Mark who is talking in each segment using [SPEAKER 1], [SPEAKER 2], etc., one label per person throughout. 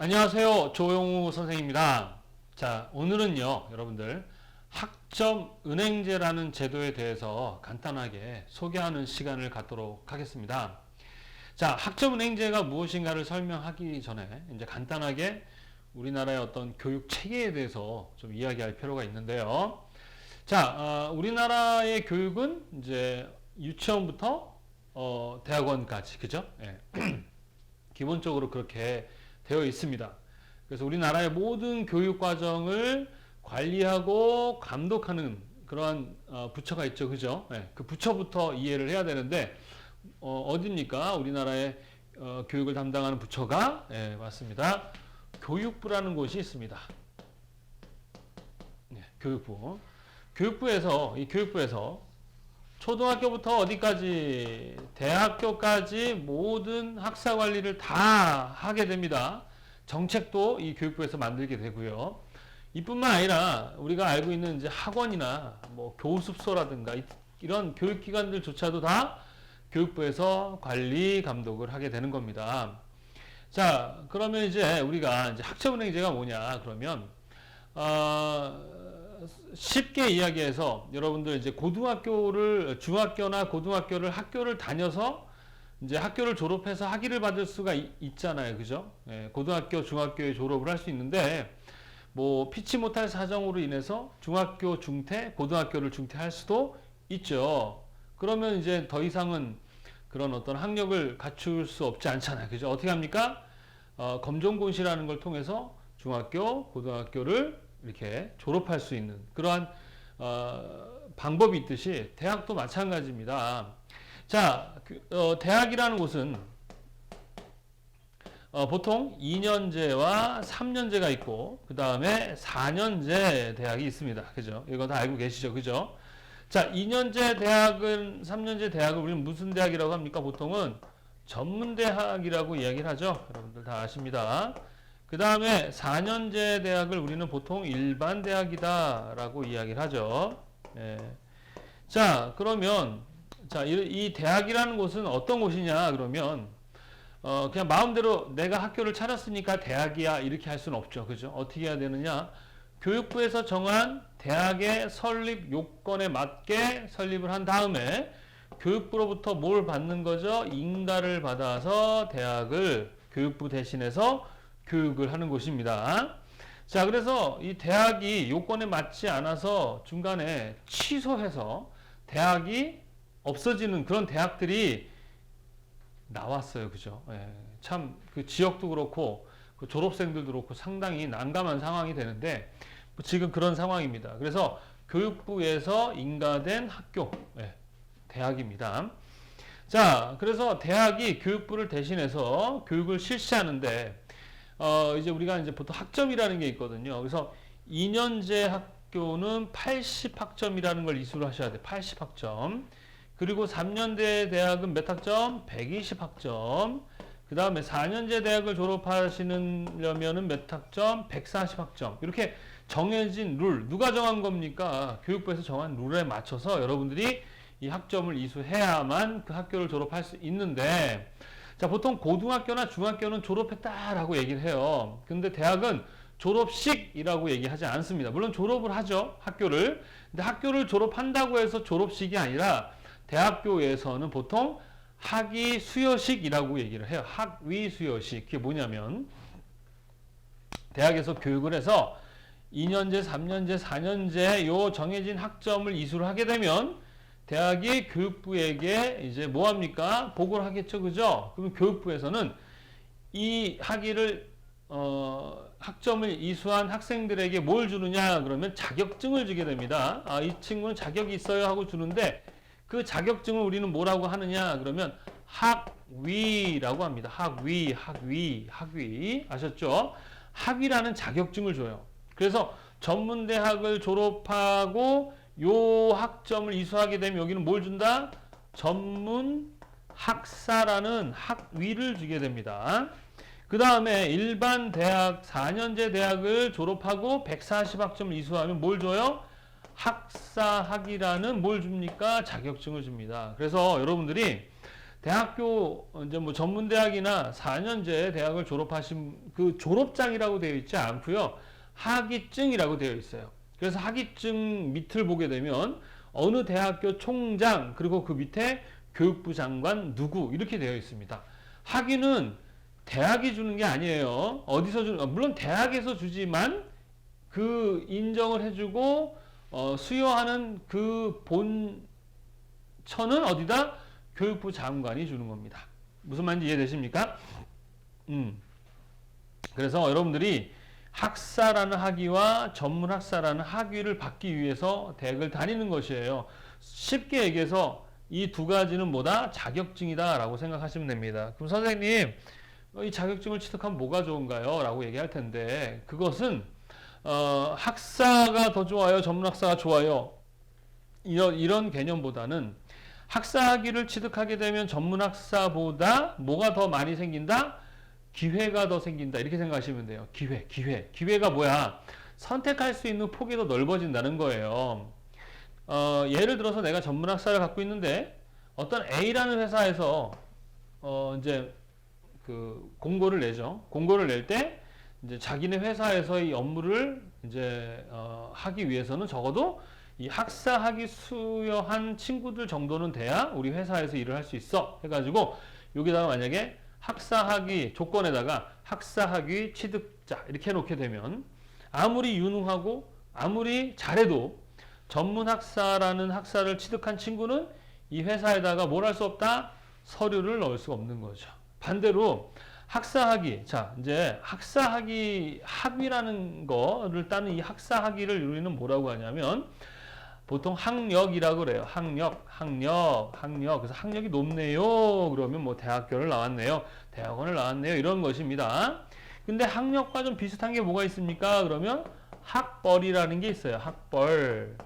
[SPEAKER 1] 안녕하세요. 조용우 선생님입니다. 자, 오늘은요, 여러분들 학점 은행제라는 제도에 대해서 간단하게 소개하는 시간을 갖도록 하겠습니다. 자, 학점 은행제가 무엇인가를 설명하기 전에 이제 간단하게 우리나라의 어떤 교육 체계에 대해서 좀 이야기할 필요가 있는데요. 자, 우리나라의 교육은 이제 유치원부터 대학원까지, 그죠? 예. 기본적으로 그렇게 되어 있습니다. 그래서 우리나라의 모든 교육 과정을 관리하고 감독하는 그러한 부처가 있죠, 그죠? 네, 그 부처부터 이해를 해야 되는데 어디입니까? 우리나라의 교육을 담당하는 부처가 맞습니다. 교육부라는 곳이 있습니다. 네, 교육부. 이 교육부에서 초등학교부터 어디까지 대학교까지 모든 학사 관리를 다 하게 됩니다. 정책도 이 교육부에서 만들게 되고요. 이뿐만 아니라 우리가 알고 있는 이제 학원이나 뭐 교습소라든가 이런 교육기관들조차도 다 교육부에서 관리 감독을 하게 되는 겁니다. 자, 그러면 이제 우리가 이제 학점은행제가 뭐냐 그러면 쉽게 이야기해서 여러분들 이제 중학교나 고등학교를 학교를 다녀서 이제 학교를 졸업해서 학위를 받을 수가 있잖아요. 그죠? 예, 고등학교, 중학교에 졸업을 할 수 있는데 뭐 피치 못할 사정으로 인해서 중학교 중퇴, 고등학교를 중퇴할 수도 있죠. 그러면 이제 더 이상은 그런 어떤 학력을 갖출 수 없지 않잖아요. 그죠? 어떻게 합니까? 검정고시라는 걸 통해서 중학교, 고등학교를 이렇게 졸업할 수 있는 그러한 방법이 있듯이 대학도 마찬가지입니다. 자, 대학이라는 곳은 보통 2년제와 3년제가 있고 그 다음에 4년제 대학이 있습니다. 그죠? 이거 다 알고 계시죠? 그죠? 자, 2년제 대학은 3년제 대학을 우리는 무슨 대학이라고 합니까? 보통은 전문대학이라고 이야기를 하죠. 여러분들 다 아십니다. 그 다음에 4년제 대학을 우리는 보통 일반 대학이다라고 이야기를 하죠. 예. 자, 그러면 이 대학이라는 곳은 어떤 곳이냐 그러면 그냥 마음대로 내가 학교를 차렸으니까 대학이야 이렇게 할 수는 없죠. 그죠? 어떻게 해야 되느냐? 교육부에서 정한 대학의 설립 요건에 맞게 설립을 한 다음에 교육부로부터 뭘 받는 거죠? 인가를 받아서 대학을 교육부 대신해서 교육을 하는 곳입니다. 자, 그래서 이 대학이 요건에 맞지 않아서 중간에 취소해서 대학이 없어지는 그런 대학들이 나왔어요. 그죠? 예, 참, 그 지역도 그렇고, 그 졸업생들도 그렇고 상당히 난감한 상황이 되는데, 지금 그런 상황입니다. 그래서 교육부에서 인가된 학교, 대학입니다. 자, 그래서 대학이 교육부를 대신해서 교육을 실시하는데, 이제 우리가 이제 보통 학점이라는 게 있거든요. 그래서 2년제 학교는 80학점이라는 걸 이수를 하셔야 돼요. 80학점. 그리고 3년제 대학은 몇 학점? 120학점. 그 다음에 4년제 대학을 졸업하시려면은 몇 학점? 140학점. 이렇게 정해진 룰. 누가 정한 겁니까? 교육부에서 정한 룰에 맞춰서 여러분들이 이 학점을 이수해야만 그 학교를 졸업할 수 있는데, 자, 보통 고등학교나 중학교는 졸업했다라고 얘기를 해요. 근데 대학은 졸업식이라고 얘기하지 않습니다. 물론 졸업을 하죠, 학교를. 근데 학교를 졸업한다고 해서 졸업식이 아니라 대학교에서는 보통 학위 수여식이라고 얘기를 해요. 학위 수여식. 그게 뭐냐면 대학에서 교육을 해서 2년제, 3년제, 4년제 요 정해진 학점을 이수를 하게 되면 대학이 교육부에게 이제 뭐 합니까? 보고를 하겠죠. 그죠? 그럼 교육부에서는 이 학위를 학점을 이수한 학생들에게 뭘 주느냐 그러면 자격증을 주게 됩니다. 아, 이 친구는 자격이 있어요 하고 주는데 그 자격증을 우리는 뭐라고 하느냐 그러면 학위라고 합니다. 학위. 아셨죠? 학위라는 자격증을 줘요. 그래서 전문대학을 졸업하고 요 학점을 이수하게 되면 여기는 뭘 준다? 전문 학사라는 학위를 주게 됩니다. 그 다음에 일반 대학 4년제 대학을 졸업하고 140학점을 이수하면 뭘 줘요? 학사학이라는 뭘 줍니까? 자격증을 줍니다. 그래서 여러분들이 대학교 이제 뭐 전문대학이나 4년제 대학을 졸업하신 그 졸업장이라고 되어 있지 않고요. 학위증이라고 되어 있어요. 그래서 학위증 밑을 보게 되면 어느 대학교 총장 그리고 그 밑에 교육부 장관 누구 이렇게 되어 있습니다. 학위는 대학이 주는 게 아니에요. 어디서 주는 물론 대학에서 주지만 그 인정을 해주고 수여하는 그 본처는 어디다? 교육부 장관이 주는 겁니다. 무슨 말인지 이해되십니까? 그래서 여러분들이 학사라는 학위와 전문학사라는 학위를 받기 위해서 대학을 다니는 것이에요. 쉽게 얘기해서 이 두 가지는 뭐다? 자격증이다 라고 생각하시면 됩니다. 그럼 선생님 이 자격증을 취득하면 뭐가 좋은가요? 라고 얘기할 텐데 그것은 학사가 더 좋아요? 전문학사가 좋아요? 이런 개념보다는 학사학위를 취득하게 되면 전문학사보다 뭐가 더 많이 생긴다? 기회가 더 생긴다. 이렇게 생각하시면 돼요. 기회가 뭐야? 선택할 수 있는 폭이 더 넓어진다는 거예요. 예를 들어서 내가 전문학사를 갖고 있는데 어떤 A라는 회사에서 이제 그 공고를 내죠. 공고를 낼 때 이제 자기네 회사에서 이 업무를 이제 하기 위해서는 적어도 이 학사학위 수여한 친구들 정도는 돼야 우리 회사에서 일을 할 수 있어 해가지고 여기다가 만약에 학사학위 조건에다가 학사학위 취득자 이렇게 해놓게 되면 아무리 유능하고 아무리 잘해도 전문학사라는 학사를 취득한 친구는 이 회사에다가 뭘 할 수 없다? 서류를 넣을 수가 없는 거죠. 반대로 학사학위, 자 이제 학사학위 학위라는 거를 따는 이 학사학위를 우리는 뭐라고 하냐면 보통 학력이라고 그래요. 학력. 그래서 학력이 높네요. 그러면 뭐 대학교를 나왔네요. 대학원을 나왔네요. 이런 것입니다. 근데 학력과 좀 비슷한 게 뭐가 있습니까? 그러면 학벌이라는 게 있어요. 학벌.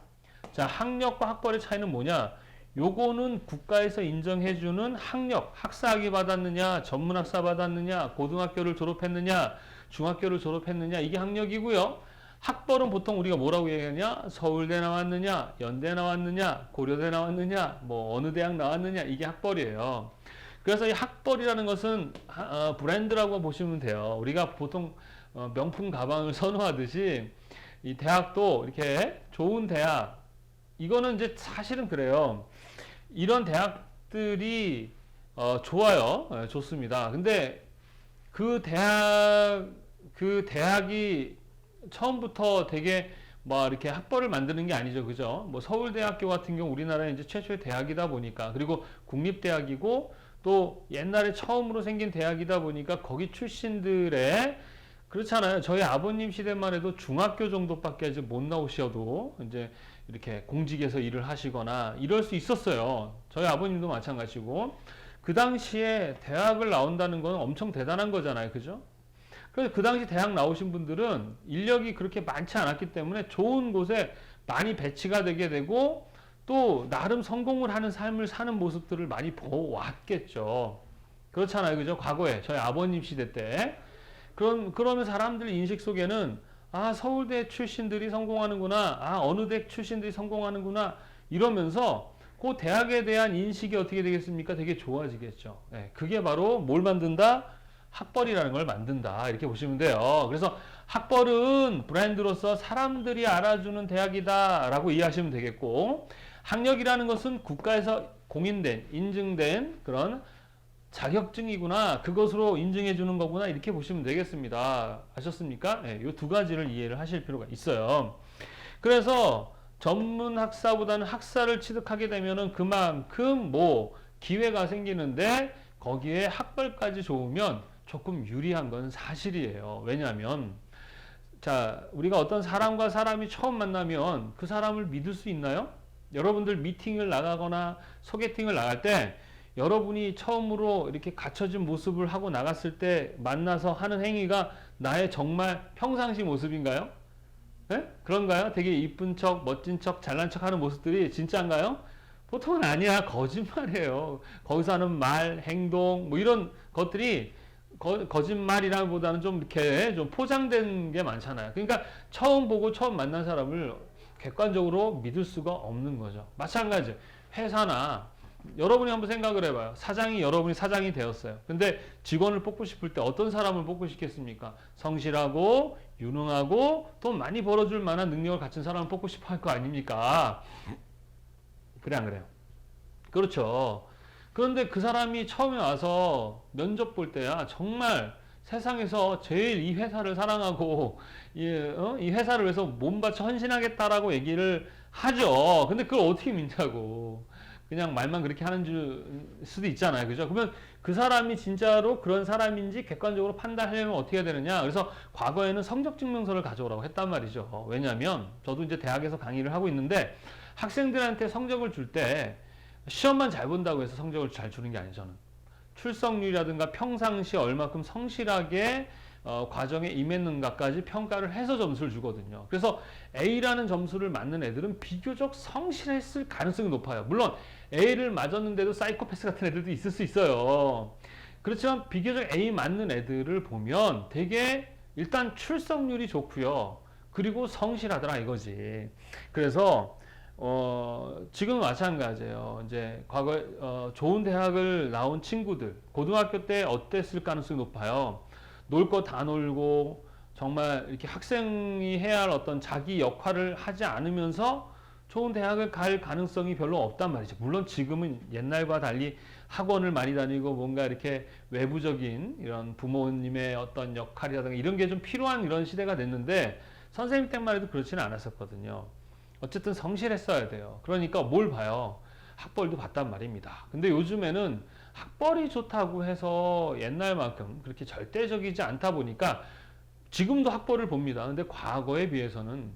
[SPEAKER 1] 자, 학력과 학벌의 차이는 뭐냐? 요거는 국가에서 인정해주는 학력, 학사학위 받았느냐, 전문학사 받았느냐, 고등학교를 졸업했느냐, 중학교를 졸업했느냐, 이게 학력이고요. 학벌은 보통 우리가 뭐라고 얘기하냐? 서울대 나왔느냐, 연대 나왔느냐, 고려대 나왔느냐, 뭐 어느 대학 나왔느냐, 이게 학벌이에요. 그래서 이 학벌이라는 것은 브랜드라고 보시면 돼요. 우리가 보통 명품 가방을 선호하듯이 이 대학도 이렇게 좋은 대학, 이거는 이제 사실은 그래요. 이런 대학들이 좋아요. 좋습니다. 근데 그 대학이 처음부터 되게 뭐 이렇게 학벌을 만드는 게 아니죠. 그죠? 뭐 서울대학교 같은 경우 우리나라의 이제 최초의 대학이다 보니까 그리고 국립대학이고 또 옛날에 처음으로 생긴 대학이다 보니까 거기 출신들의 그렇잖아요. 저희 아버님 시대만 해도 중학교 정도밖에 이제 못 나오셔도 이제 이렇게 공직에서 일을 하시거나 이럴 수 있었어요. 저희 아버님도 마찬가지고 그 당시에 대학을 나온다는 건 엄청 대단한 거잖아요. 그죠? 그래서 그 당시 대학 나오신 분들은 인력이 그렇게 많지 않았기 때문에 좋은 곳에 많이 배치가 되게 되고 또 나름 성공을 하는 삶을 사는 모습들을 많이 보았겠죠. 그렇잖아요. 그죠? 과거에 저희 아버님 시대 때 그러면 사람들 인식 속에는 아, 서울대 출신들이 성공하는구나. 아, 어느 대 출신들이 성공하는구나. 이러면서 그 대학에 대한 인식이 어떻게 되겠습니까? 되게 좋아지겠죠. 네, 그게 바로 뭘 만든다? 학벌이라는 걸 만든다. 이렇게 보시면 돼요. 그래서 학벌은 브랜드로서 사람들이 알아주는 대학이다 라고 이해하시면 되겠고, 학력이라는 것은 국가에서 공인된, 인증된 그런 자격증이구나, 그것으로 인증해 주는 거구나, 이렇게 보시면 되겠습니다. 아셨습니까? 네, 이 두 가지를 이해를 하실 필요가 있어요. 그래서 전문 학사보다는 학사를 취득하게 되면은 그만큼 뭐 기회가 생기는데 거기에 학벌까지 좋으면 조금 유리한 건 사실이에요. 왜냐하면 자, 우리가 어떤 사람과 사람이 처음 만나면 그 사람을 믿을 수 있나요? 여러분들 미팅을 나가거나 소개팅을 나갈 때 여러분이 처음으로 이렇게 갖춰진 모습을 하고 나갔을 때 만나서 하는 행위가 나의 정말 평상시 모습인가요? 네? 그런가요? 되게 이쁜 척, 멋진 척, 잘난 척 하는 모습들이 진짜인가요? 보통은 아니야. 거짓말이에요. 거기서 하는 말, 행동, 뭐 이런 것들이 거짓말이라기보다는 좀 이렇게 좀 포장된 게 많잖아요. 그러니까 처음 보고 처음 만난 사람을 객관적으로 믿을 수가 없는 거죠. 마찬가지. 회사나 여러분이 한번 생각을 해봐요. 여러분이 사장이 되었어요. 근데 직원을 뽑고 싶을 때 어떤 사람을 뽑고 싶겠습니까? 성실하고 유능하고 돈 많이 벌어줄 만한 능력을 갖춘 사람을 뽑고 싶어 할 거 아닙니까? 그래 안 그래요? 그렇죠. 그런데 그 사람이 처음에 와서 면접 볼 때야 정말 세상에서 제일 이 회사를 사랑하고 이 회사를 위해서 몸바쳐 헌신하겠다라고 얘기를 하죠. 근데 그걸 어떻게 믿냐고. 그냥 말만 그렇게 하는 줄 수도 있잖아요. 그죠? 그러면 그 사람이 진짜로 그런 사람인지 객관적으로 판단하려면 어떻게 해야 되느냐. 그래서 과거에는 성적 증명서를 가져오라고 했단 말이죠. 왜냐하면 저도 이제 대학에서 강의를 하고 있는데 학생들한테 성적을 줄 때 시험만 잘 본다고 해서 성적을 잘 주는 게 아니죠. 저는 출석률이라든가 평상시 얼마큼 성실하게 과정에 임했는가까지 평가를 해서 점수를 주거든요. 그래서 A라는 점수를 맞는 애들은 비교적 성실했을 가능성이 높아요. 물론 A를 맞았는데도 사이코패스 같은 애들도 있을 수 있어요. 그렇지만 비교적 A 맞는 애들을 보면 되게 일단 출석률이 좋고요. 그리고 성실하더라 이거지. 그래서 지금은 마찬가지예요. 이제 과거에 좋은 대학을 나온 친구들 고등학교 때 어땠을 가능성이 높아요. 놀 거 다 놀고 정말 이렇게 학생이 해야 할 어떤 자기 역할을 하지 않으면서 좋은 대학을 갈 가능성이 별로 없단 말이죠. 물론 지금은 옛날과 달리 학원을 많이 다니고 뭔가 이렇게 외부적인 이런 부모님의 어떤 역할이라든가 이런 게 좀 필요한 이런 시대가 됐는데 선생님 때만 해도 그렇지는 않았었거든요. 어쨌든 성실했어야 돼요. 그러니까 뭘 봐요? 학벌도 봤단 말입니다. 근데 요즘에는 학벌이 좋다고 해서 옛날만큼 그렇게 절대적이지 않다 보니까 지금도 학벌을 봅니다. 근데 과거에 비해서는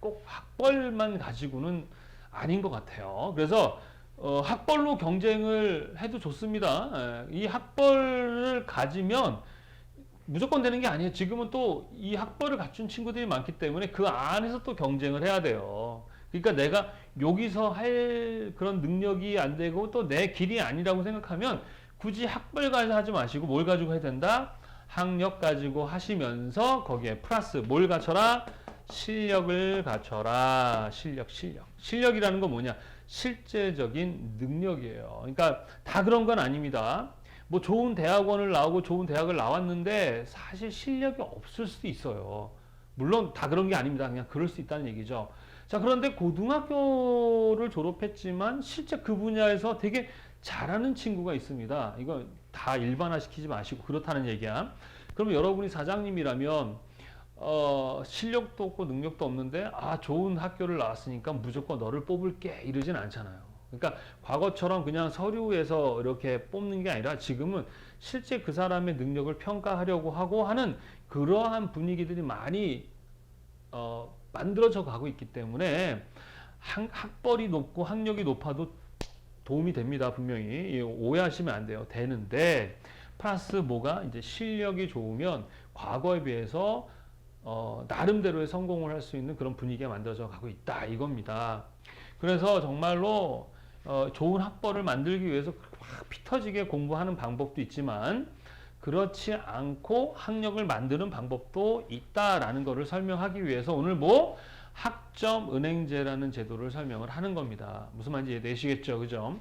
[SPEAKER 1] 꼭 학벌만 가지고는 아닌 것 같아요. 그래서 학벌로 경쟁을 해도 좋습니다. 이 학벌을 가지면 무조건 되는 게 아니에요. 지금은 또 이 학벌을 갖춘 친구들이 많기 때문에 그 안에서 또 경쟁을 해야 돼요. 그러니까 내가 여기서 할 그런 능력이 안 되고 또 내 길이 아니라고 생각하면 굳이 학벌 가지고 하지 마시고 뭘 가지고 해야 된다? 학력 가지고 하시면서 거기에 플러스 뭘 갖춰라? 실력을 갖춰라. 실력이라는 건 뭐냐? 실제적인 능력이에요. 그러니까 다 그런 건 아닙니다. 뭐 좋은 대학원을 나오고 좋은 대학을 나왔는데 사실 실력이 없을 수도 있어요. 물론 다 그런 게 아닙니다. 그냥 그럴 수 있다는 얘기죠. 자, 그런데 고등학교를 졸업했지만 실제 그 분야에서 되게 잘하는 친구가 있습니다. 이거 다 일반화시키지 마시고 그렇다는 얘기야. 그러면 여러분이 사장님이라면 실력도 없고 능력도 없는데 좋은 학교를 나왔으니까 무조건 너를 뽑을게 이러진 않잖아요. 그러니까 과거처럼 그냥 서류에서 이렇게 뽑는 게 아니라 지금은 실제 그 사람의 능력을 평가하려고 하고 하는 그러한 분위기들이 많이 만들어져 가고 있기 때문에 학벌이 높고 학력이 높아도 도움이 됩니다. 분명히 오해하시면 안 돼요. 되는데 플러스 뭐가 이제 실력이 좋으면 과거에 비해서 나름대로의 성공을 할 수 있는 그런 분위기가 만들어져 가고 있다 이겁니다. 그래서 정말로 좋은 학벌을 만들기 위해서 막 피터지게 공부하는 방법도 있지만 그렇지 않고 학력을 만드는 방법도 있다라는 것을 설명하기 위해서 오늘 뭐 학점 은행제라는 제도를 설명을 하는 겁니다. 무슨 말인지 이해되시겠죠? 그죠?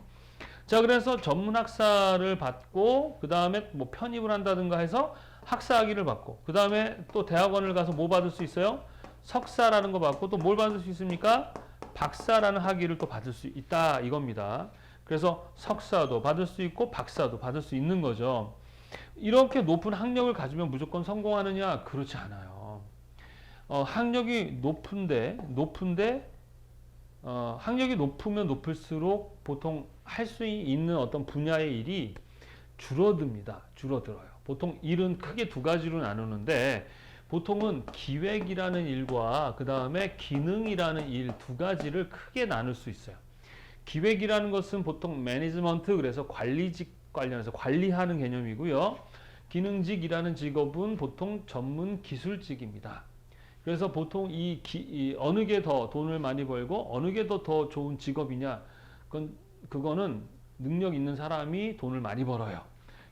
[SPEAKER 1] 자, 그래서 전문 학사를 받고 그 다음에 뭐 편입을 한다든가 해서 학사 학위를 받고 그 다음에 또 대학원을 가서 뭐 받을 수 있어요? 석사라는 거 받고 또 뭘 받을 수 있습니까? 박사라는 학위를 또 받을 수 있다 이겁니다. 그래서 석사도 받을 수 있고 박사도 받을 수 있는 거죠. 이렇게 높은 학력을 가지면 무조건 성공하느냐? 그렇지 않아요. 학력이 높은데 학력이 높으면 높을수록 보통 할 수 있는 어떤 분야의 일이 줄어들어요. 보통 일은 크게 두 가지로 나누는데 보통은 기획이라는 일과 그 다음에 기능이라는 일 두 가지를 크게 나눌 수 있어요. 기획이라는 것은 보통 매니지먼트 그래서 관리직 관련해서 관리하는 개념이고요. 기능직이라는 직업은 보통 전문 기술직입니다. 그래서 보통 이 어느 게 더 돈을 많이 벌고 어느 게 더 좋은 직업이냐 그거는 능력 있는 사람이 돈을 많이 벌어요.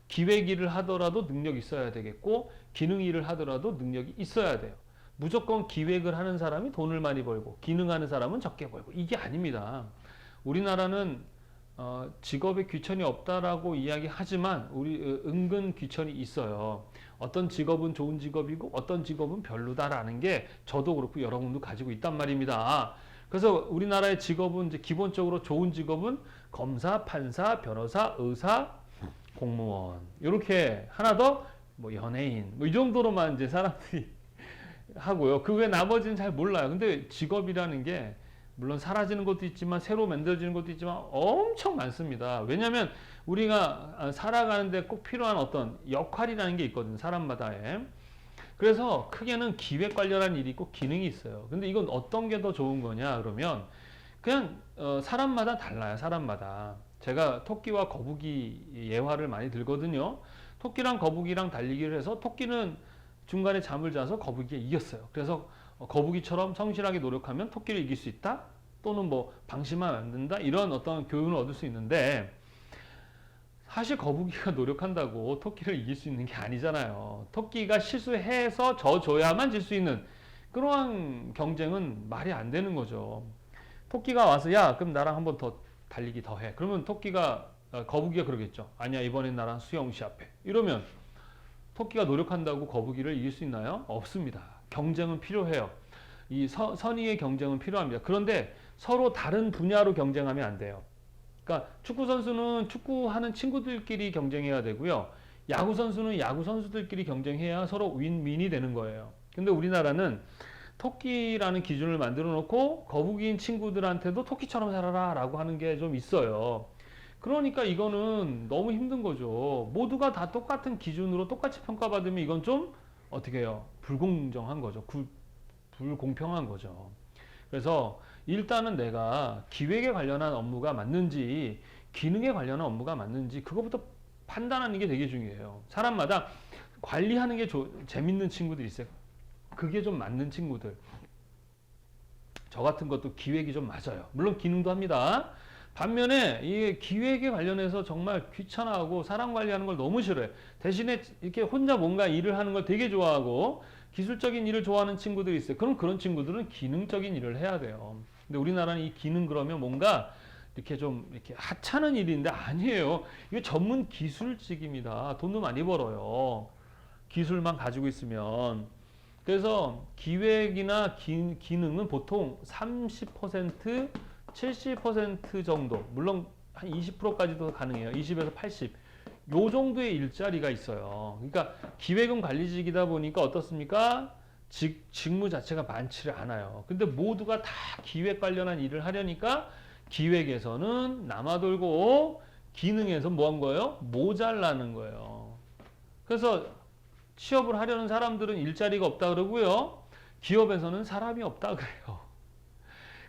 [SPEAKER 1] 기획 일을 하더라도 능력이 있어야 되겠고 기능 일을 하더라도 능력이 있어야 돼요. 무조건 기획을 하는 사람이 돈을 많이 벌고 기능하는 사람은 적게 벌고 이게 아닙니다. 우리나라는 직업에 귀천이 없다라고 이야기하지만 우리 은근 귀천이 있어요. 어떤 직업은 좋은 직업이고 어떤 직업은 별로다라는 게 저도 그렇고 여러분도 가지고 있단 말입니다. 그래서 우리나라의 직업은 이제 기본적으로 좋은 직업은 검사, 판사, 변호사, 의사, 공무원 이렇게 하나 더 뭐 연예인 뭐 이 정도로만 이제 사람들이 하고요. 그 외 나머지는 잘 몰라요. 근데 직업이라는 게 물론 사라지는 것도 있지만 새로 만들어지는 것도 있지만 엄청 많습니다. 왜냐하면 우리가 살아가는데 꼭 필요한 어떤 역할이라는 게 있거든요. 사람마다의. 그래서 크게는 기획 관련한 일이 있고 기능이 있어요. 근데 이건 어떤 게 더 좋은 거냐 그러면 그냥 사람마다 달라요. 사람마다. 제가 토끼와 거북이 예화를 많이 들거든요. 토끼랑 거북이랑 달리기를 해서 토끼는 중간에 잠을 자서 거북이가 이겼어요. 그래서 거북이처럼 성실하게 노력하면 토끼를 이길 수 있다? 또는 뭐 방심하면 안 된다? 이런 어떤 교훈을 얻을 수 있는데 사실 거북이가 노력한다고 토끼를 이길 수 있는 게 아니잖아요. 토끼가 실수해서 져줘야만 질 수 있는 그러한 경쟁은 말이 안 되는 거죠. 토끼가 와서 야 그럼 나랑 한번 더 달리기 더 해. 그러면 거북이가 그러겠죠. 아니야 이번엔 나랑 수영 시합해. 이러면 토끼가 노력한다고 거북이를 이길 수 있나요? 없습니다. 경쟁은 필요해요. 이 선의의 경쟁은 필요합니다. 그런데 서로 다른 분야로 경쟁하면 안 돼요. 그러니까 축구 선수는 축구하는 친구들끼리 경쟁해야 되고요. 야구 선수는 야구 선수들끼리 경쟁해야 서로 윈윈이 되는 거예요. 근데 우리나라는 토끼라는 기준을 만들어 놓고 거북이인 친구들한테도 토끼처럼 살아라 라고 하는 게 좀 있어요. 그러니까 이거는 너무 힘든 거죠. 모두가 다 똑같은 기준으로 똑같이 평가받으면 이건 좀 어떻게 해요? 불공정한 거죠. 불공평한 거죠. 그래서 일단은 내가 기획에 관련한 업무가 맞는지 기능에 관련한 업무가 맞는지 그거부터 판단하는 게 되게 중요해요. 사람마다 관리하는 게 재밌는 친구들이 있어요. 그게 좀 맞는 친구들. 저 같은 것도 기획이 좀 맞아요. 물론 기능도 합니다. 반면에 이 기획에 관련해서 정말 귀찮아하고 사람 관리하는 걸 너무 싫어해. 대신에 이렇게 혼자 뭔가 일을 하는 걸 되게 좋아하고 기술적인 일을 좋아하는 친구들이 있어요. 그럼 그런 친구들은 기능적인 일을 해야 돼요. 근데 우리나라는 이 기능 그러면 뭔가 이렇게 좀 이렇게 하찮은 일인데 아니에요. 이게 전문 기술직입니다. 돈도 많이 벌어요. 기술만 가지고 있으면. 그래서 기획이나 기능은 보통 30%, 70% 정도, 물론 한 20%까지도 가능해요. 20에서 80. 요 정도의 일자리가 있어요. 그러니까 기획은 관리직이다 보니까 어떻습니까? 직무 자체가 많지를 않아요. 근데 모두가 다 기획 관련한 일을 하려니까 기획에서는 남아돌고 기능에서 뭐 한 거예요? 모자라는 거예요. 그래서 취업을 하려는 사람들은 일자리가 없다 그러고요. 기업에서는 사람이 없다 그래요.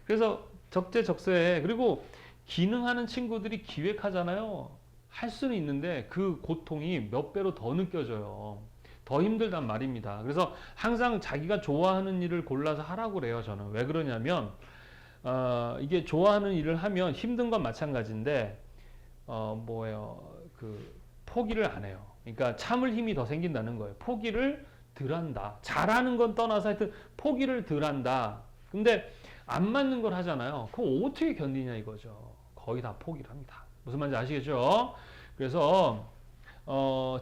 [SPEAKER 1] 그래서 적재적소에 그리고 기능하는 친구들이 기획하잖아요. 할 수는 있는데 그 고통이 몇 배로 더 느껴져요. 더 힘들단 말입니다. 그래서 항상 자기가 좋아하는 일을 골라서 하라고 그래요. 저는 왜 그러냐면 이게 좋아하는 일을 하면 힘든 건 마찬가지인데 포기를 안 해요. 그러니까 참을 힘이 더 생긴다는 거예요. 포기를 덜 한다. 잘하는 건 떠나서 하여튼 포기를 덜 한다. 근데 안 맞는 걸 하잖아요. 그럼 어떻게 견디냐 이거죠. 거의 다 포기를 합니다. 무슨 말인지 아시겠죠? 그래서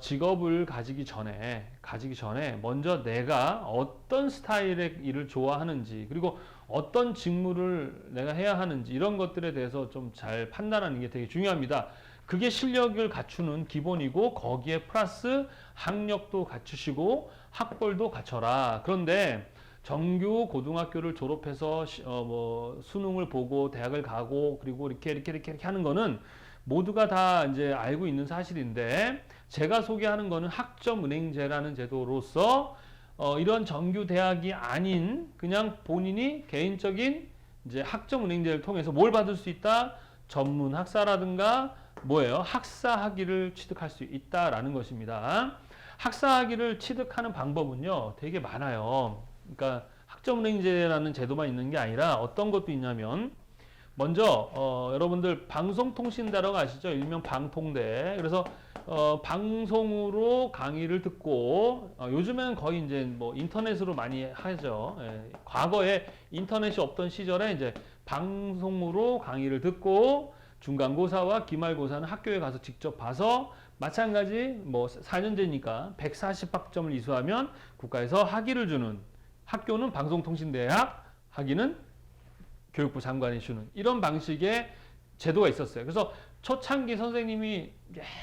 [SPEAKER 1] 직업을 가지기 전에 먼저 내가 어떤 스타일의 일을 좋아하는지 그리고 어떤 직무를 내가 해야 하는지 이런 것들에 대해서 좀 잘 판단하는 게 되게 중요합니다. 그게 실력을 갖추는 기본이고 거기에 플러스 학력도 갖추시고 학벌도 갖춰라. 그런데 정규 고등학교를 졸업해서 수능을 보고 대학을 가고 그리고 이렇게 하는 거는 모두가 다 이제 알고 있는 사실인데 제가 소개하는 거는 학점은행제라는 제도로서 이런 정규 대학이 아닌 그냥 본인이 개인적인 이제 학점은행제를 통해서 뭘 받을 수 있다? 전문 학사라든가 학사 학위를 취득할 수 있다라는 것입니다. 학사 학위를 취득하는 방법은요, 되게 많아요. 그러니까 학점은행제라는 제도만 있는 게 아니라 어떤 것도 있냐면 먼저 여러분들 방송통신대라고 아시죠? 일명 방통대. 그래서 방송으로 강의를 듣고 요즘에는 거의 이제 뭐 인터넷으로 많이 하죠. 과거에 인터넷이 없던 시절에 이제 방송으로 강의를 듣고 중간고사와 기말고사는 학교에 가서 직접 봐서 마찬가지 뭐 4년제니까 140학점을 이수하면 국가에서 학위를 주는, 학교는 방송통신대학, 학위는 교육부 장관이 주는 이런 방식의 제도가 있었어요. 그래서 초창기 선생님이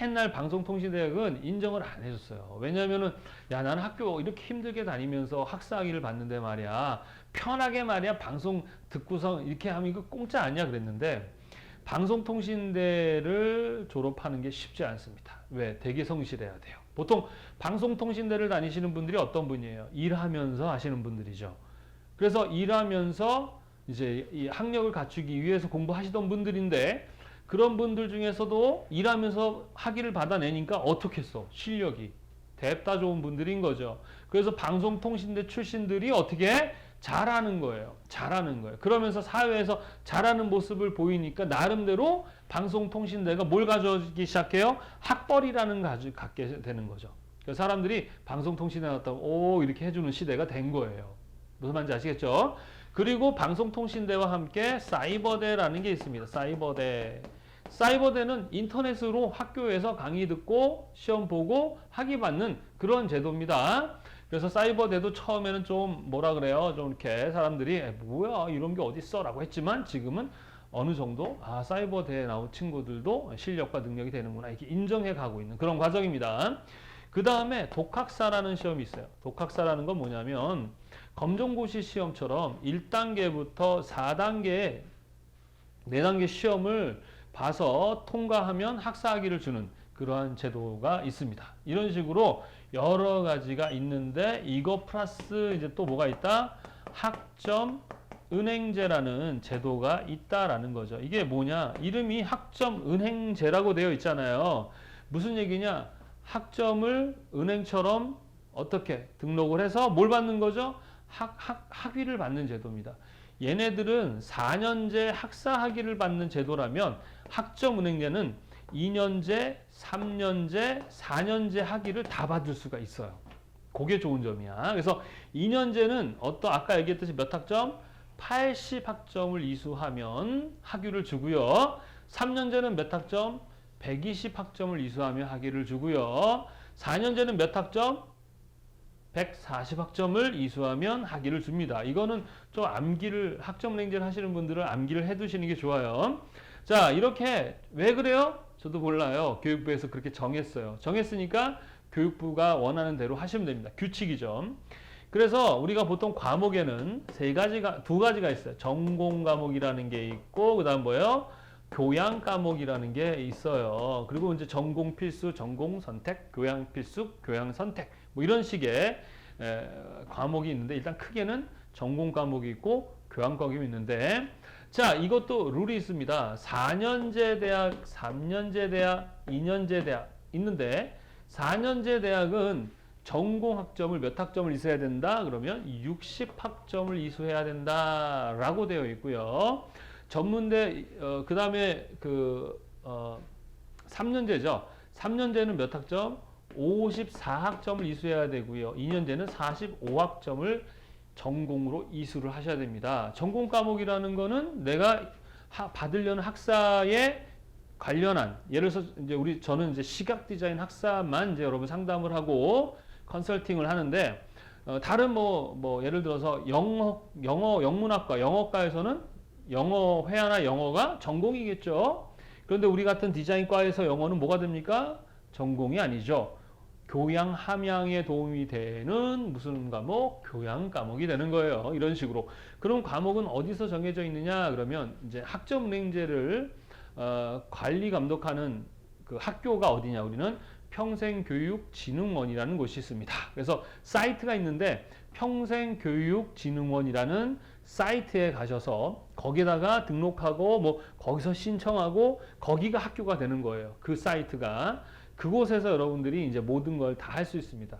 [SPEAKER 1] 옛날 방송통신대학은 인정을 안 해줬어요. 왜냐하면은 야 나는 학교 이렇게 힘들게 다니면서 학사학위를 받는데 말이야 편하게 말이야 방송 듣고서 이렇게 하면 이거 공짜 아니야 그랬는데 방송통신대를 졸업하는 게 쉽지 않습니다. 왜? 되게 성실해야 돼요. 보통 방송통신대를 다니시는 분들이 어떤 분이에요? 일하면서 하시는 분들이죠. 그래서 일하면서 이제 이 학력을 갖추기 위해서 공부하시던 분들인데 그런 분들 중에서도 일하면서 학위를 받아내니까 어떻겠어? 실력이 뎁다 좋은 분들인 거죠. 그래서 방송통신대 출신들이 어떻게 잘하는 거예요. 잘하는 거예요. 그러면서 사회에서 잘하는 모습을 보이니까 나름대로 방송통신대가 뭘 가져오기 시작해요? 학벌이라는 갖게 되는 거죠. 그래서 사람들이 방송통신대 나왔다고 오 이렇게 해주는 시대가 된 거예요. 무슨 말인지 아시겠죠? 그리고 방송통신대와 함께 사이버대라는 게 있습니다. 사이버대. 사이버대는 인터넷으로 학교에서 강의 듣고 시험 보고 학위 받는 그런 제도입니다. 그래서 사이버대도 처음에는 좀 뭐라 그래요? 좀 이렇게 사람들이 뭐야 이런 게 어딨어? 라고 했지만 지금은 어느 정도 사이버대에 나온 친구들도 실력과 능력이 되는구나 이렇게 인정해 가고 있는 그런 과정입니다. 그 다음에 독학사라는 시험이 있어요. 독학사라는 건 뭐냐면 검정고시 시험처럼 1단계부터 4단계, 4단계 시험을 봐서 통과하면 학사학위를 주는 그러한 제도가 있습니다. 이런 식으로 여러 가지가 있는데 이거 플러스 이제 또 뭐가 있다? 학점은행제라는 제도가 있다라는 거죠. 이게 뭐냐? 이름이 학점은행제라고 되어 있잖아요. 무슨 얘기냐? 학점을 은행처럼 어떻게 등록을 해서 뭘 받는 거죠? 학위를 받는 제도입니다. 얘네들은 4년제 학사 학위를 받는 제도라면 학점은행제는 2년제, 3년제, 4년제 학위를 다 받을 수가 있어요. 그게 좋은 점이야. 그래서 2년제는 아까 얘기했듯이 몇 학점? 80학점을 이수하면 학위를 주고요. 3년제는 몇 학점? 120학점을 이수하면 학위를 주고요. 4년제는 몇 학점? 140학점을 이수하면 학위를 줍니다. 이거는 좀 학점은행제를 하시는 분들은 암기를 해두시는 게 좋아요. 자, 이렇게 왜 그래요? 저도 몰라요. 교육부에서 그렇게 정했어요. 정했으니까 교육부가 원하는 대로 하시면 됩니다. 규칙이죠. 그래서 우리가 보통 과목에는 두 가지가 있어요. 전공 과목이라는 게 있고, 그 다음 뭐예요? 교양 과목이라는 게 있어요. 그리고 이제 전공 필수, 전공 선택, 교양 필수, 교양 선택, 뭐 이런 식의 과목이 있는데 일단 크게는 전공 과목이 있고 교양 과목이 있는데 자, 이것도 룰이 있습니다. 4년제 대학, 3년제 대학, 2년제 대학 있는데 4년제 대학은 전공 학점을 몇 학점을 이수해야 된다? 그러면 60학점을 이수해야 된다라고 되어 있고요. 전문대 그 다음에 3년제죠. 3년제는 몇 학점? 54학점을 이수해야 되고요. 2년제는 45학점을 전공으로 이수를 하셔야 됩니다. 전공 과목이라는 거는 내가 받으려는 학사에 관련한 예를 들어서 이제 저는 이제 시각 디자인 학사만 이제 여러분 상담을 하고 컨설팅을 하는데 다른 뭐 예를 들어서 영문학과 영어과에서는 영어 회화나 영어가 전공이겠죠. 그런데 우리 같은 디자인과에서 영어는 뭐가 됩니까? 전공이 아니죠. 교양 함양에 도움이 되는 무슨 과목? 교양 과목이 되는 거예요. 이런 식으로. 그럼 과목은 어디서 정해져 있느냐? 그러면 이제 학점은행제를 관리 감독하는 그 학교가 어디냐? 우리는 평생교육진흥원이라는 곳이 있습니다. 그래서 사이트가 있는데 평생교육진흥원이라는 사이트에 가셔서 거기다가 등록하고 뭐 거기서 신청하고 거기가 학교가 되는 거예요. 그 사이트가. 그곳에서 여러분들이 이제 모든 걸 다 할 수 있습니다.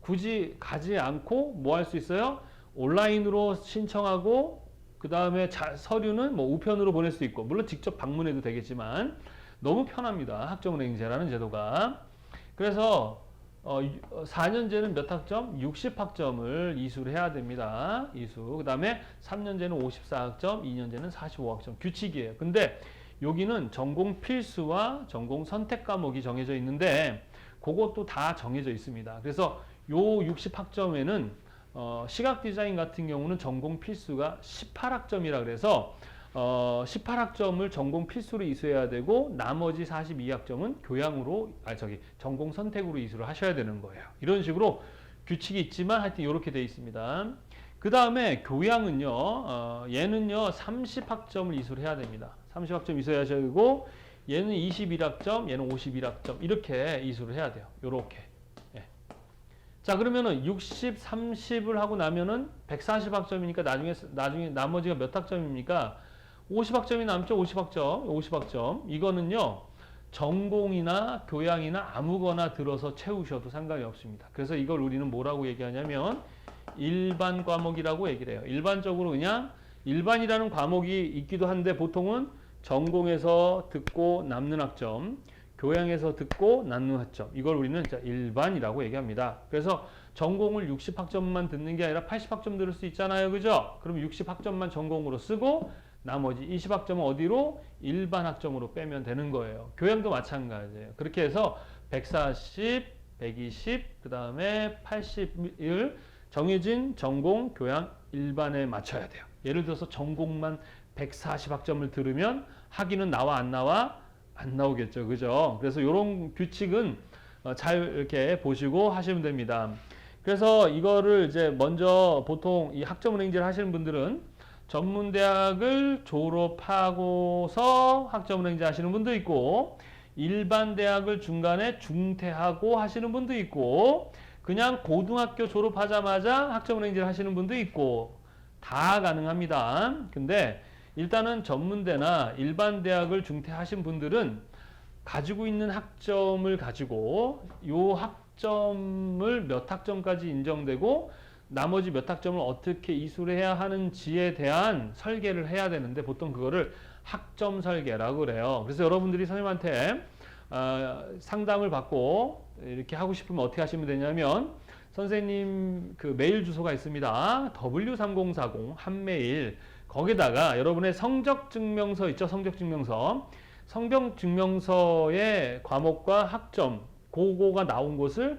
[SPEAKER 1] 굳이 가지 않고 뭐 할 수 있어요? 온라인으로 신청하고 그 다음에 서류는 뭐 우편으로 보낼 수 있고 물론 직접 방문해도 되겠지만 너무 편합니다. 학점은행제라는 제도가. 그래서 4년제는 몇 학점? 60학점을 이수를 해야 됩니다. 이수. 그 다음에 3년제는 54학점, 2년제는 45학점. 규칙이에요. 근데 여기는 전공 필수와 전공 선택 과목이 정해져 있는데 그것도 다 정해져 있습니다. 그래서 요 60학점에는 시각 디자인 같은 경우는 전공 필수가 18학점이라 그래서 18학점을 전공 필수로 이수해야 되고 나머지 42학점은 전공 선택으로 이수를 하셔야 되는 거예요. 이런 식으로 규칙이 있지만 하여튼 이렇게 돼 있습니다. 그 다음에 교양은요, 얘는요 30학점을 이수를 해야 됩니다. 30학점 이수해야 되고 얘는 21학점, 얘는 51학점 이렇게 이수를 해야 돼요. 요렇게. 예. 자, 그러면은 60, 30을 하고 나면은 140학점이니까 나중에 나머지가 몇 학점입니까? 50학점이 남죠. 50학점. 이거는요. 전공이나 교양이나 아무거나 들어서 채우셔도 상관이 없습니다. 그래서 이걸 우리는 뭐라고 얘기하냐면 일반 과목이라고 얘기를 해요. 일반적으로 그냥 일반이라는 과목이 있기도 한데 보통은 전공에서 듣고 남는 학점, 교양에서 듣고 남는 학점, 이걸 우리는 일반이라고 얘기합니다. 그래서 전공을 60학점만 듣는 게 아니라 80학점 들을 수 있잖아요. 그죠? 그럼 60학점만 전공으로 쓰고 나머지 20학점은 어디로? 일반 학점으로 빼면 되는 거예요. 교양도 마찬가지예요. 그렇게 해서 140, 120, 그 다음에 80을 정해진 전공, 교양, 일반에 맞춰야 돼요. 예를 들어서 전공만 140학점을 들으면 학위는 나와 안 나와? 안 나오겠죠. 그죠? 그래서 이런 규칙은 잘 이렇게 보시고 하시면 됩니다. 그래서 이거를 이제 먼저 보통 이 학점은행제를 하시는 분들은 전문대학을 졸업하고서 학점은행제 하시는 분도 있고 일반 대학을 중간에 중퇴하고 하시는 분도 있고 그냥 고등학교 졸업하자마자 학점은행제를 하시는 분도 있고 다 가능합니다. 근데 일단은 전문대나 일반 대학을 중퇴하신 분들은 가지고 있는 학점을 가지고 요 학점을 몇 학점까지 인정되고 나머지 몇 학점을 어떻게 이수를 해야 하는지에 대한 설계를 해야 되는데 보통 그거를 학점 설계라고 그래요. 그래서 여러분들이 선생님한테 상담을 받고 이렇게 하고 싶으면 어떻게 하시면 되냐면 선생님 그 메일 주소가 있습니다. W3040 한 메일 거기다가 여러분의 성적증명서 있죠? 성적증명서. 성적증명서의 과목과 학점 그거가 나온 곳을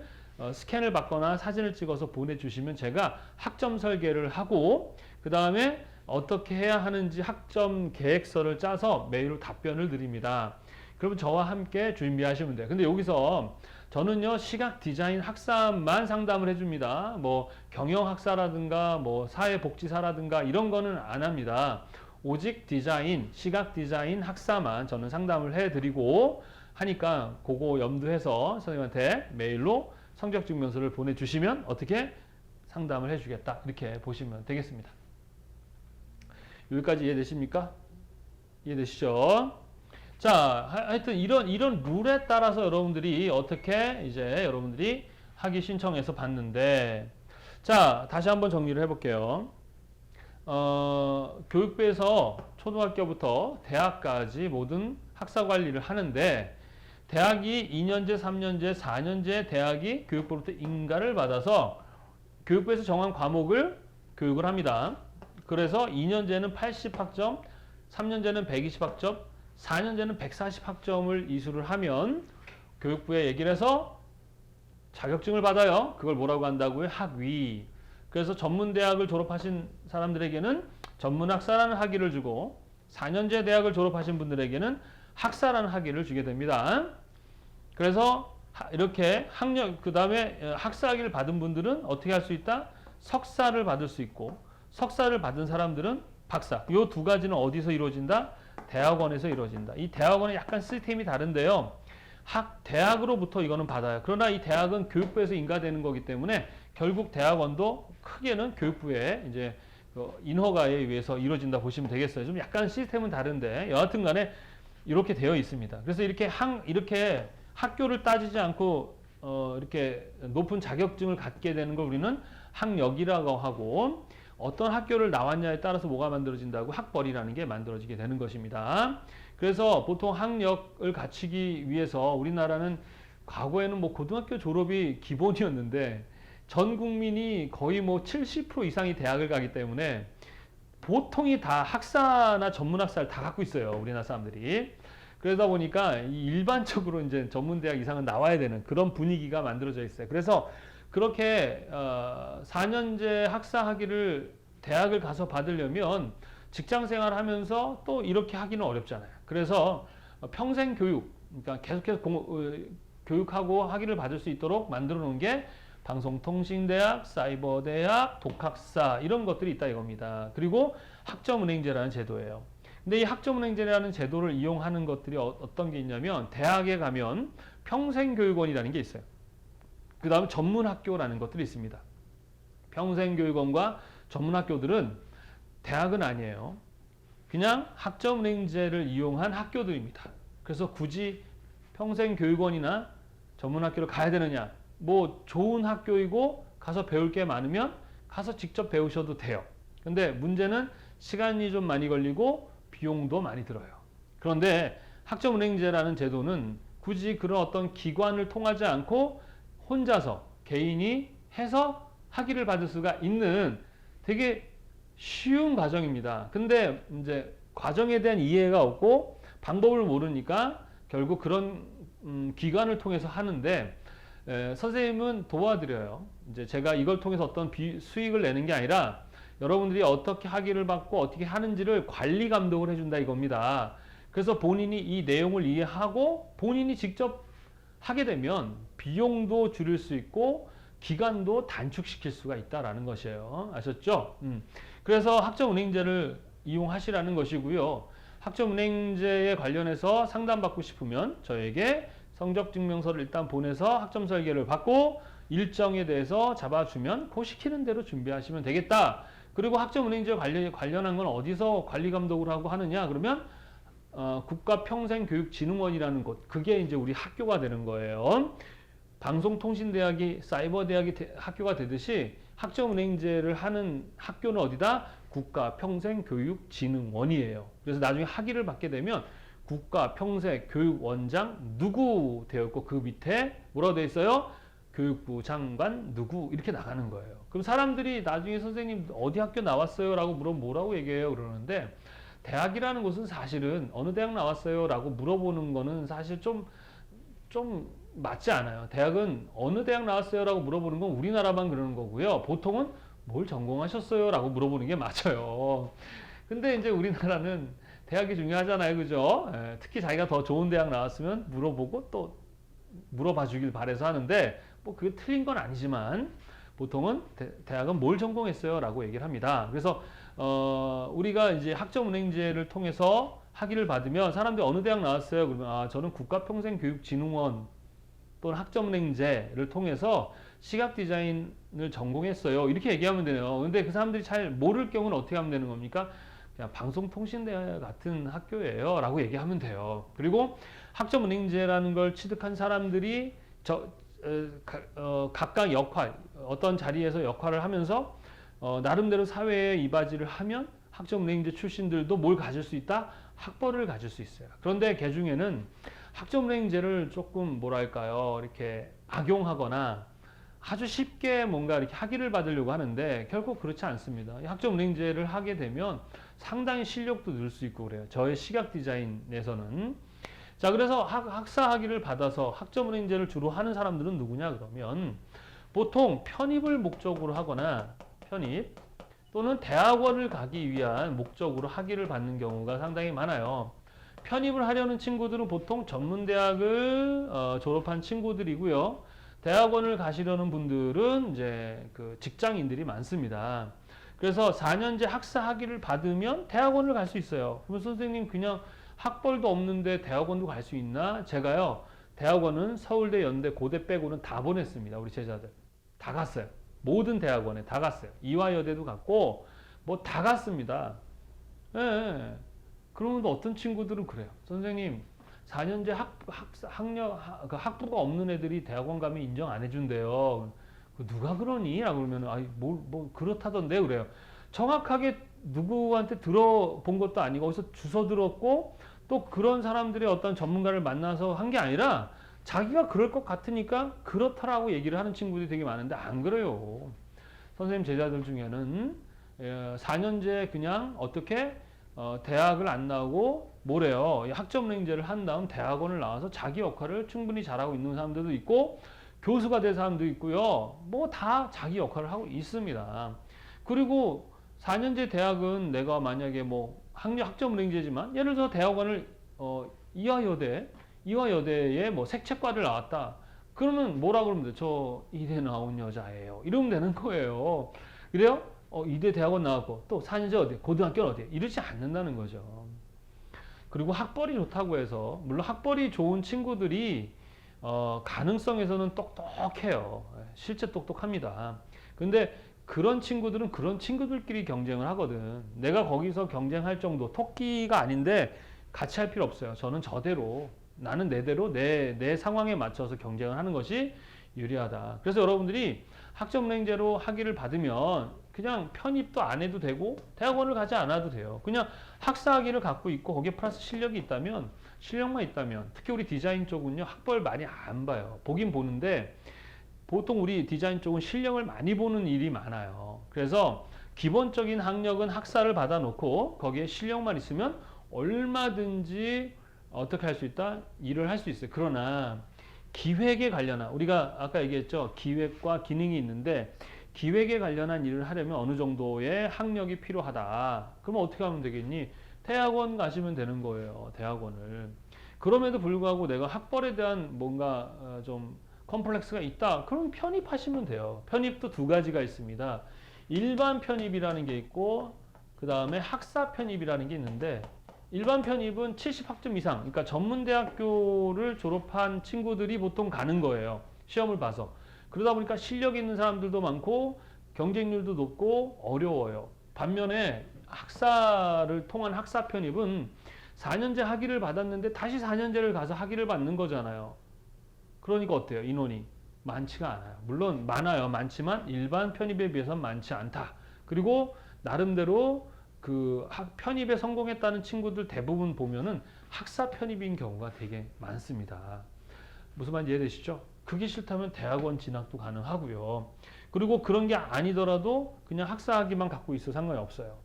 [SPEAKER 1] 스캔을 받거나 사진을 찍어서 보내주시면 제가 학점 설계를 하고 그 다음에 어떻게 해야 하는지 학점 계획서를 짜서 메일로 답변을 드립니다. 그러면 저와 함께 준비하시면 돼요. 근데 여기서 저는요 시각 디자인 학사만 상담을 해줍니다. 뭐 경영학사라든가 뭐 사회복지사라든가 이런 거는 안 합니다. 오직 디자인, 시각 디자인 학사만 저는 상담을 해드리고 하니까 그거 염두해서 선생님한테 메일로 성적증명서를 보내주시면 어떻게 상담을 해주겠다 이렇게 보시면 되겠습니다. 여기까지 이해되십니까? 이해되시죠? 자, 하여튼 이런 룰에 따라서 여러분들이 어떻게 이제 여러분들이 학위 신청해서 받는데 자, 다시 한번 정리를 해볼게요. 교육부에서 초등학교부터 대학까지 모든 학사 관리를 하는데 대학이 2년제, 3년제, 4년제 대학이 교육부로부터 인가를 받아서 교육부에서 정한 과목을 교육을 합니다. 그래서 2년제는 80학점, 3년제는 120학점, 4년제는 140학점을 이수를 하면 교육부에 얘기를 해서 자격증을 받아요. 그걸 뭐라고 한다고요? 학위. 그래서 전문대학을 졸업하신 사람들에게는 전문학사라는 학위를 주고 4년제 대학을 졸업하신 분들에게는 학사라는 학위를 주게 됩니다. 그래서 이렇게 학력 그 다음에 학사 학위를 받은 분들은 어떻게 할 수 있다? 석사를 받을 수 있고 석사를 받은 사람들은 박사. 이 두 가지는 어디서 이루어진다? 대학원에서 이루어진다. 이 대학원은 약간 시스템이 다른데요. 대학으로부터 이거는 받아요. 그러나 이 대학은 교육부에서 인가되는 거기 때문에 결국 대학원도 크게는 교육부의 이제 인허가에 의해서 이루어진다 보시면 되겠어요. 좀 약간 시스템은 다른데 여하튼 간에 이렇게 되어 있습니다. 그래서 이렇게 학교를 따지지 않고 이렇게 높은 자격증을 갖게 되는 걸 우리는 학력이라고 하고 어떤 학교를 나왔냐에 따라서 뭐가 만들어진다고 학벌이라는 게 만들어지게 되는 것입니다. 그래서 보통 학력을 갖추기 위해서 우리나라는 과거에는 뭐 고등학교 졸업이 기본이었는데 전 국민이 거의 뭐 70% 이상이 대학을 가기 때문에 보통이 다 학사나 전문학사를 다 갖고 있어요. 우리나라 사람들이. 그러다 보니까 일반적으로 이제 전문대학 이상은 나와야 되는 그런 분위기가 만들어져 있어요. 그래서 그렇게 4년제 학사 학위를 대학을 가서 받으려면 직장 생활하면서 또 이렇게 하기는 어렵잖아요. 그래서 평생 교육, 그러니까 계속해서 교육하고 학위를 받을 수 있도록 만들어 놓은 게 방송통신대학, 사이버대학, 독학사 이런 것들이 있다 이겁니다. 그리고 학점은행제라는 제도예요. 근데 이 학점은행제라는 제도를 이용하는 것들이 어떤 게 있냐면 대학에 가면 평생교육원이라는 게 있어요. 그 다음에 전문학교라는 것들이 있습니다. 평생교육원과 전문학교들은 대학은 아니에요. 그냥 학점은행제를 이용한 학교들입니다. 그래서 굳이 평생교육원이나 전문학교를 가야 되느냐? 뭐 좋은 학교이고 가서 배울 게 많으면 가서 직접 배우셔도 돼요. 근데 문제는 시간이 좀 많이 걸리고 비용도 많이 들어요. 그런데 학점은행제라는 제도는 굳이 그런 어떤 기관을 통하지 않고 혼자서 개인이 해서 학위를 받을 수가 있는 되게 쉬운 과정입니다. 근데 이제 과정에 대한 이해가 없고 방법을 모르니까 결국 그런 기관을 통해서 하는데 선생님은 도와드려요. 이제 제가 이걸 통해서 어떤 수익을 내는 게 아니라 여러분들이 어떻게 학위를 받고 어떻게 하는지를 관리 감독을 해준다 이겁니다. 그래서 본인이 이 내용을 이해하고 본인이 직접 하게 되면 비용도 줄일 수 있고 기간도 단축시킬 수가 있다라는 것이에요. 아셨죠? 그래서 학점은행제를 이용하시라는 것이고요. 학점은행제에 관련해서 상담받고 싶으면 저에게 성적증명서를 일단 보내서 학점 설계를 받고 일정에 대해서 잡아주면 그 시키는 대로 준비하시면 되겠다. 그리고 학점은행제 관련한 건 어디서 관리감독을 하고 하느냐 그러면 국가평생교육진흥원이라는 곳, 그게 이제 우리 학교가 되는 거예요. 방송통신대학이 사이버대학이 학교가 되듯이 학점은행제를 하는 학교는 어디다? 국가평생교육진흥원이에요. 그래서 나중에 학위를 받게 되면 국가평생교육원장 누구 되어 있고 그 밑에 뭐라고 되어 있어요? 교육부 장관 누구 이렇게 나가는 거예요. 그럼 사람들이 나중에 선생님 어디 학교 나왔어요? 라고 물어보면 뭐라고 얘기해요? 그러는데 대학이라는 곳은 사실은 어느 대학 나왔어요? 라고 물어보는 거는 사실 좀 맞지 않아요. 대학은 어느 대학 나왔어요? 라고 물어보는 건 우리나라만 그러는 거고요. 보통은 뭘 전공하셨어요? 라고 물어보는 게 맞아요. 근데 이제 우리나라는 대학이 중요하잖아요. 그죠? 특히 자기가 더 좋은 대학 나왔으면 물어보고 또 물어봐 주길 바래서 하는데 뭐 그게 틀린 건 아니지만 보통은 대학은 뭘 전공했어요? 라고 얘기를 합니다. 그래서 우리가 이제 학점은행제를 통해서 학위를 받으면 사람들이 어느 대학 나왔어요? 그러면 저는 국가평생교육진흥원 또는 학점은행제를 통해서 시각디자인을 전공했어요. 이렇게 얘기하면 돼요. 근데 그 사람들이 잘 모를 경우는 어떻게 하면 되는 겁니까? 그냥 방송통신대 같은 학교예요. 라고 얘기하면 돼요. 그리고 학점은행제라는 걸 취득한 사람들이 각각 역할, 어떤 자리에서 역할을 하면서 나름대로 사회에 이바지를 하면 학점은행제 출신들도 뭘 가질 수 있다? 학벌을 가질 수 있어요. 그런데 그 중에는 학점은행제를 조금 뭐랄까요, 이렇게 악용하거나 아주 쉽게 뭔가 이렇게 학위를 받으려고 하는데 결국 그렇지 않습니다. 학점은행제를 하게 되면 상당히 실력도 늘 수 있고 그래요. 저의 시각 디자인에서는. 자, 그래서 학사 학위를 받아서 학점은행제를 주로 하는 사람들은 누구냐 그러면 보통 편입을 목적으로 하거나 편입 또는 대학원을 가기 위한 목적으로 학위를 받는 경우가 상당히 많아요. 편입을 하려는 친구들은 보통 전문대학을 졸업한 친구들이고요. 대학원을 가시려는 분들은 이제 그 직장인들이 많습니다. 그래서 4년제 학사 학위를 받으면 대학원을 갈 수 있어요. 그러면 선생님 그냥 학벌도 없는데 대학원도 갈 수 있나? 제가요, 대학원은 서울대, 연대, 고대 빼고는 다 보냈습니다. 우리 제자들. 다 갔어요. 모든 대학원에 다 갔어요. 이화여대도 갔고, 뭐 다 갔습니다. 예. 그러면 어떤 친구들은 그래요. 선생님, 4년제 학부가 없는 애들이 대학원 가면 인정 안 해준대요. 누가 그러니? 라고 그러면, 뭐, 그렇다던데? 그래요. 정확하게 누구한테 들어본 것도 아니고, 어디서 주워 들었고, 또 그런 사람들의 어떤 전문가를 만나서 한 게 아니라, 자기가 그럴 것 같으니까 그렇다라고 얘기를 하는 친구들이 되게 많은데, 안 그래요. 선생님 제자들 중에는 4년제 그냥 어떻게 대학을 안 나오고 뭐래요? 학점은행제를 한 다음 대학원을 나와서 자기 역할을 충분히 잘하고 있는 사람들도 있고 교수가 된 사람도 있고요. 뭐 다 자기 역할을 하고 있습니다. 그리고 4년제 대학은 내가 만약에 뭐 학점은행제지만 예를 들어 대학원을 이화여대에 뭐 색채과를 나왔다. 그러면 뭐라 그러면 돼? 저 이대 나온 여자예요. 이러면 되는 거예요. 그래요? 이대 대학원 나왔고 또 4년제 어디? 고등학교는 어디? 이러지 않는다는 거죠. 그리고 학벌이 좋다고 해서 물론 학벌이 좋은 친구들이 가능성에서는 똑똑해요. 실제 똑똑합니다. 근데 그런 친구들은 그런 친구들끼리 경쟁을 하거든. 내가 거기서 경쟁할 정도 토끼가 아닌데 같이 할 필요 없어요. 저는 저대로 나는 내대로 내 상황에 맞춰서 경쟁을 하는 것이 유리하다. 그래서 여러분들이 학점은행제로 학위를 받으면 그냥 편입도 안 해도 되고 대학원을 가지 않아도 돼요. 그냥 학사학위를 갖고 있고 거기에 플러스 실력만 있다면 특히 우리 디자인 쪽은요 학벌 많이 안 봐요. 보긴 보는데 보통 우리 디자인 쪽은 실력을 많이 보는 일이 많아요. 그래서 기본적인 학력은 학사를 받아놓고 거기에 실력만 있으면 얼마든지 어떻게 할 수 있다? 일을 할 수 있어요. 그러나 기획에 관련한 우리가 아까 얘기했죠. 기획과 기능이 있는데 기획에 관련한 일을 하려면 어느 정도의 학력이 필요하다. 그러면 어떻게 하면 되겠니? 대학원 가시면 되는 거예요. 대학원을. 그럼에도 불구하고 내가 학벌에 대한 뭔가 좀 컴플렉스가 있다. 그럼 편입하시면 돼요. 편입도 두 가지가 있습니다. 일반 편입이라는 게 있고 그 다음에 학사 편입이라는 게 있는데 일반 편입은 70학점 이상, 그러니까 전문대학교를 졸업한 친구들이 보통 가는 거예요. 시험을 봐서. 그러다 보니까 실력 있는 사람들도 많고 경쟁률도 높고 어려워요. 반면에 학사를 통한 학사 편입은 4년제 학위를 받았는데 다시 4년제를 가서 학위를 받는 거잖아요. 그러니까 어때요? 인원이 많지가 않아요. 물론 많아요. 많지만 일반 편입에 비해서는 많지 않다. 그리고 나름대로 그 편입에 성공했다는 친구들 대부분 보면은 학사 편입인 경우가 되게 많습니다. 무슨 말인지 이해되시죠? 그게 싫다면 대학원 진학도 가능하고요. 그리고 그런 게 아니더라도 그냥 학사학위만 갖고 있어 상관이 없어요.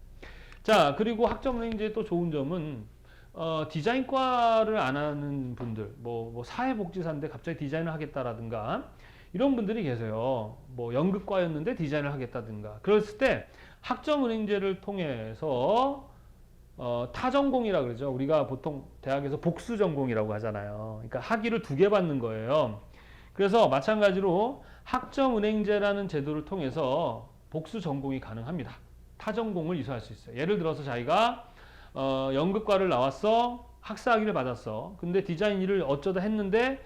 [SPEAKER 1] 자, 그리고 학점은행제의 또 좋은 점은 디자인과를 안 하는 분들, 뭐 사회복지사인데 갑자기 디자인을 하겠다라든가 이런 분들이 계세요. 뭐 연극과였는데 디자인을 하겠다든가. 그랬을 때 학점은행제를 통해서 타전공이라 그러죠. 우리가 보통 대학에서 복수전공이라고 하잖아요. 그러니까 학위를 2개 받는 거예요. 그래서 마찬가지로 학점은행제라는 제도를 통해서 복수전공이 가능합니다. 타전공을 이수할 수 있어요. 예를 들어서 자기가 연극과를 나왔어. 학사학위를 받았어. 근데 디자인 일을 어쩌다 했는데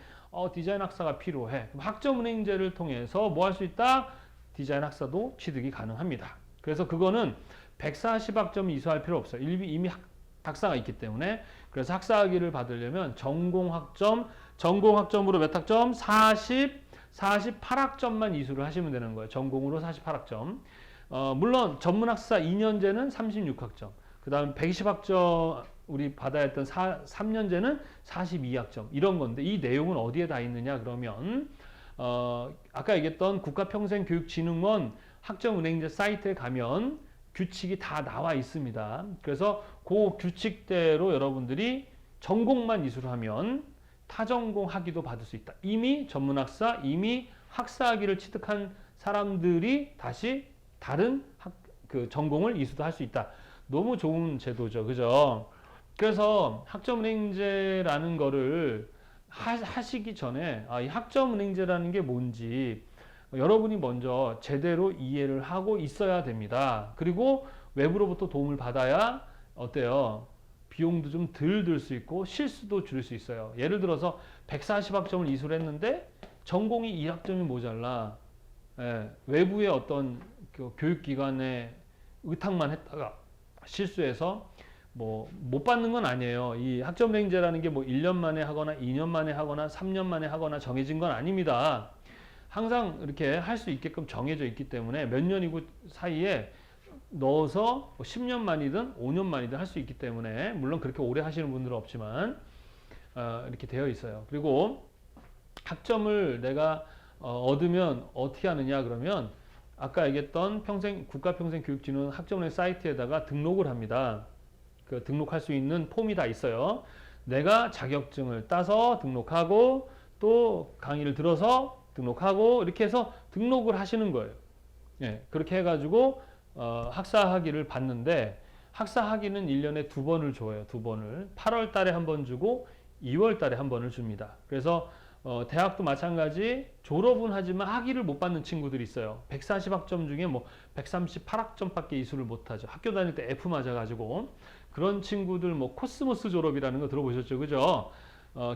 [SPEAKER 1] 디자인 학사가 필요해. 그럼 학점은행제를 통해서 뭐 할 수 있다? 디자인 학사도 취득이 가능합니다. 그래서 그거는 140학점 이수할 필요 없어요. 이미 학사가 있기 때문에. 그래서 학사학위를 받으려면 전공학점으로 몇 학점? 48학점만 이수를 하시면 되는 거예요. 전공으로 48학점. 물론 전문학사 2년제는 36학점. 그 다음 120학점 우리 받아야 했던 3년제는 42학점. 이런 건데 이 내용은 어디에 다 있느냐 그러면 아까 얘기했던 국가평생교육진흥원 학점은행제 사이트에 가면 규칙이 다 나와 있습니다. 그래서 그 규칙대로 여러분들이 전공만 이수를 하면 타전공 학위도 받을 수 있다. 이미 전문학사, 이미 학사학위를 취득한 사람들이 다시 다른 그 전공을 이수도 할 수 있다. 너무 좋은 제도죠. 그죠? 그래서 학점은행제라는 거를 하시기 전에 이 학점은행제라는 게 뭔지 여러분이 먼저 제대로 이해를 하고 있어야 됩니다. 그리고 외부로부터 도움을 받아야 어때요? 비용도 좀 덜 들 수 있고 실수도 줄일 수 있어요. 예를 들어서 140학점을 이수를 했는데 전공이 2학점이 모자라 외부의 어떤 그 교육기관에 의탁만 했다가 실수해서 뭐 못 받는 건 아니에요. 이 학점은행제라는 게 뭐 1년 만에 하거나 2년 만에 하거나 3년 만에 하거나 정해진 건 아닙니다. 항상 이렇게 할 수 있게끔 정해져 있기 때문에 몇 년이고 사이에 넣어서 10년 만이든 5년 만이든 할 수 있기 때문에 물론 그렇게 오래 하시는 분들은 없지만 이렇게 되어 있어요. 그리고 학점을 내가 얻으면 어떻게 하느냐 그러면 아까 얘기했던 국가평생교육진흥원 학점은행 사이트에다가 등록을 합니다. 그 등록할 수 있는 폼이 다 있어요. 내가 자격증을 따서 등록하고 또 강의를 들어서 등록하고 이렇게 해서 등록을 하시는 거예요. 예, 그렇게 해가지고 학사 학위를 받는데 학사 학위는 1년에 2번을 줘요. 2번을. 8월 달에 한 번 주고 2월 달에 한 번을 줍니다. 그래서 대학도 마찬가지 졸업은 하지만 학위를 못 받는 친구들이 있어요. 140학점 중에 뭐 138학점밖에 이수를 못하죠. 학교 다닐 때 F 맞아가지고 그런 친구들 뭐 코스모스 졸업이라는 거 들어보셨죠, 그죠?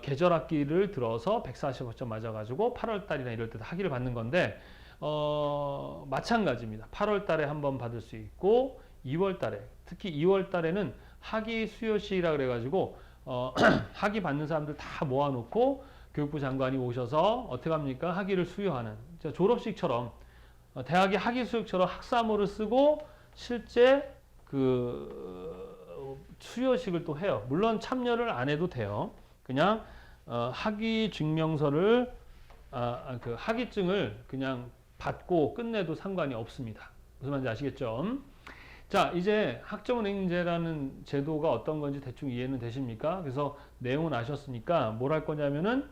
[SPEAKER 1] 계절 학기를 들어서 140학점 맞아가지고 8월 달이나 이럴 때 학위를 받는 건데 마찬가지입니다. 8월 달에 한 번 받을 수 있고 2월 달에 특히 2월 달에는 학위 수여식이라 그래가지고 학위 받는 사람들 다 모아놓고 교육부 장관이 오셔서 어떻게 합니까? 학위를 수여하는 졸업식처럼 대학의 학위 수여처럼 학사모를 쓰고 실제 그 수여식을 또 해요. 물론 참여를 안 해도 돼요. 그냥 학위 증명서를 그 학위증을 그냥 받고 끝내도 상관이 없습니다. 무슨 말인지 아시겠죠? 자, 이제 학점은행제라는 제도가 어떤 건지 대충 이해는 되십니까? 그래서 내용은 아셨으니까 뭘 할 거냐면은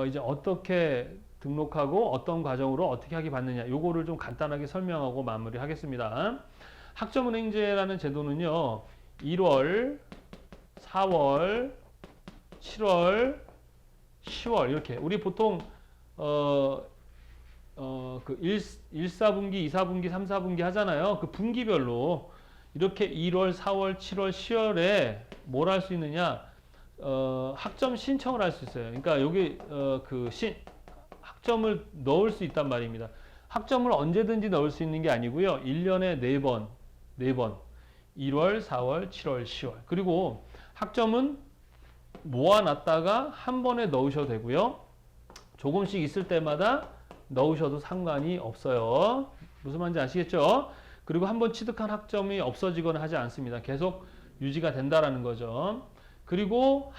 [SPEAKER 1] 이제 어떻게 등록하고 어떤 과정으로 어떻게 학위 받느냐 요거를 좀 간단하게 설명하고 마무리하겠습니다. 학점은행제라는 제도는요 1월, 4월, 7월, 10월 이렇게 우리 보통 그 1사분기, 2사분기, 3사분기 하잖아요. 그 분기별로 이렇게 1월, 4월, 7월, 10월에 뭘 할 수 있느냐? 학점 신청을 할 수 있어요. 그러니까 여기 학점을 넣을 수 있단 말입니다. 학점을 언제든지 넣을 수 있는 게 아니고요. 1년에 4번. 1월, 4월, 7월, 10월. 그리고 학점은 모아놨다가 한 번에 넣으셔도 되고요. 조금씩 있을 때마다 넣으셔도 상관이 없어요. 무슨 말인지 아시겠죠? 그리고 한번 취득한 학점이 없어지거나 하지 않습니다. 계속 유지가 된다라는 거죠. 그리고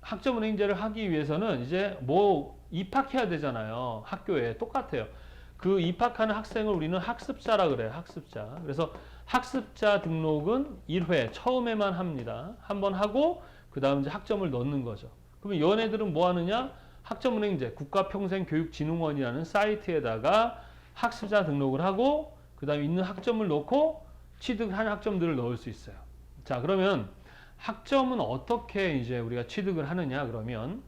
[SPEAKER 1] 학점은행제를 하기 위해서는 이제 뭐 입학해야 되잖아요. 학교에 똑같아요. 그 입학하는 학생을 우리는 학습자라 그래요. 학습자. 그래서 학습자 등록은 1회 처음에만 합니다. 한번 하고 그 다음 이제 학점을 넣는 거죠. 그러면 얘네들은 뭐 하느냐? 학점은행제 국가평생교육진흥원이라는 사이트에다가 학습자 등록을 하고 그 다음에 있는 학점을 넣고 취득한 학점들을 넣을 수 있어요. 자, 그러면 학점은 어떻게 이제 우리가 취득을 하느냐 그러면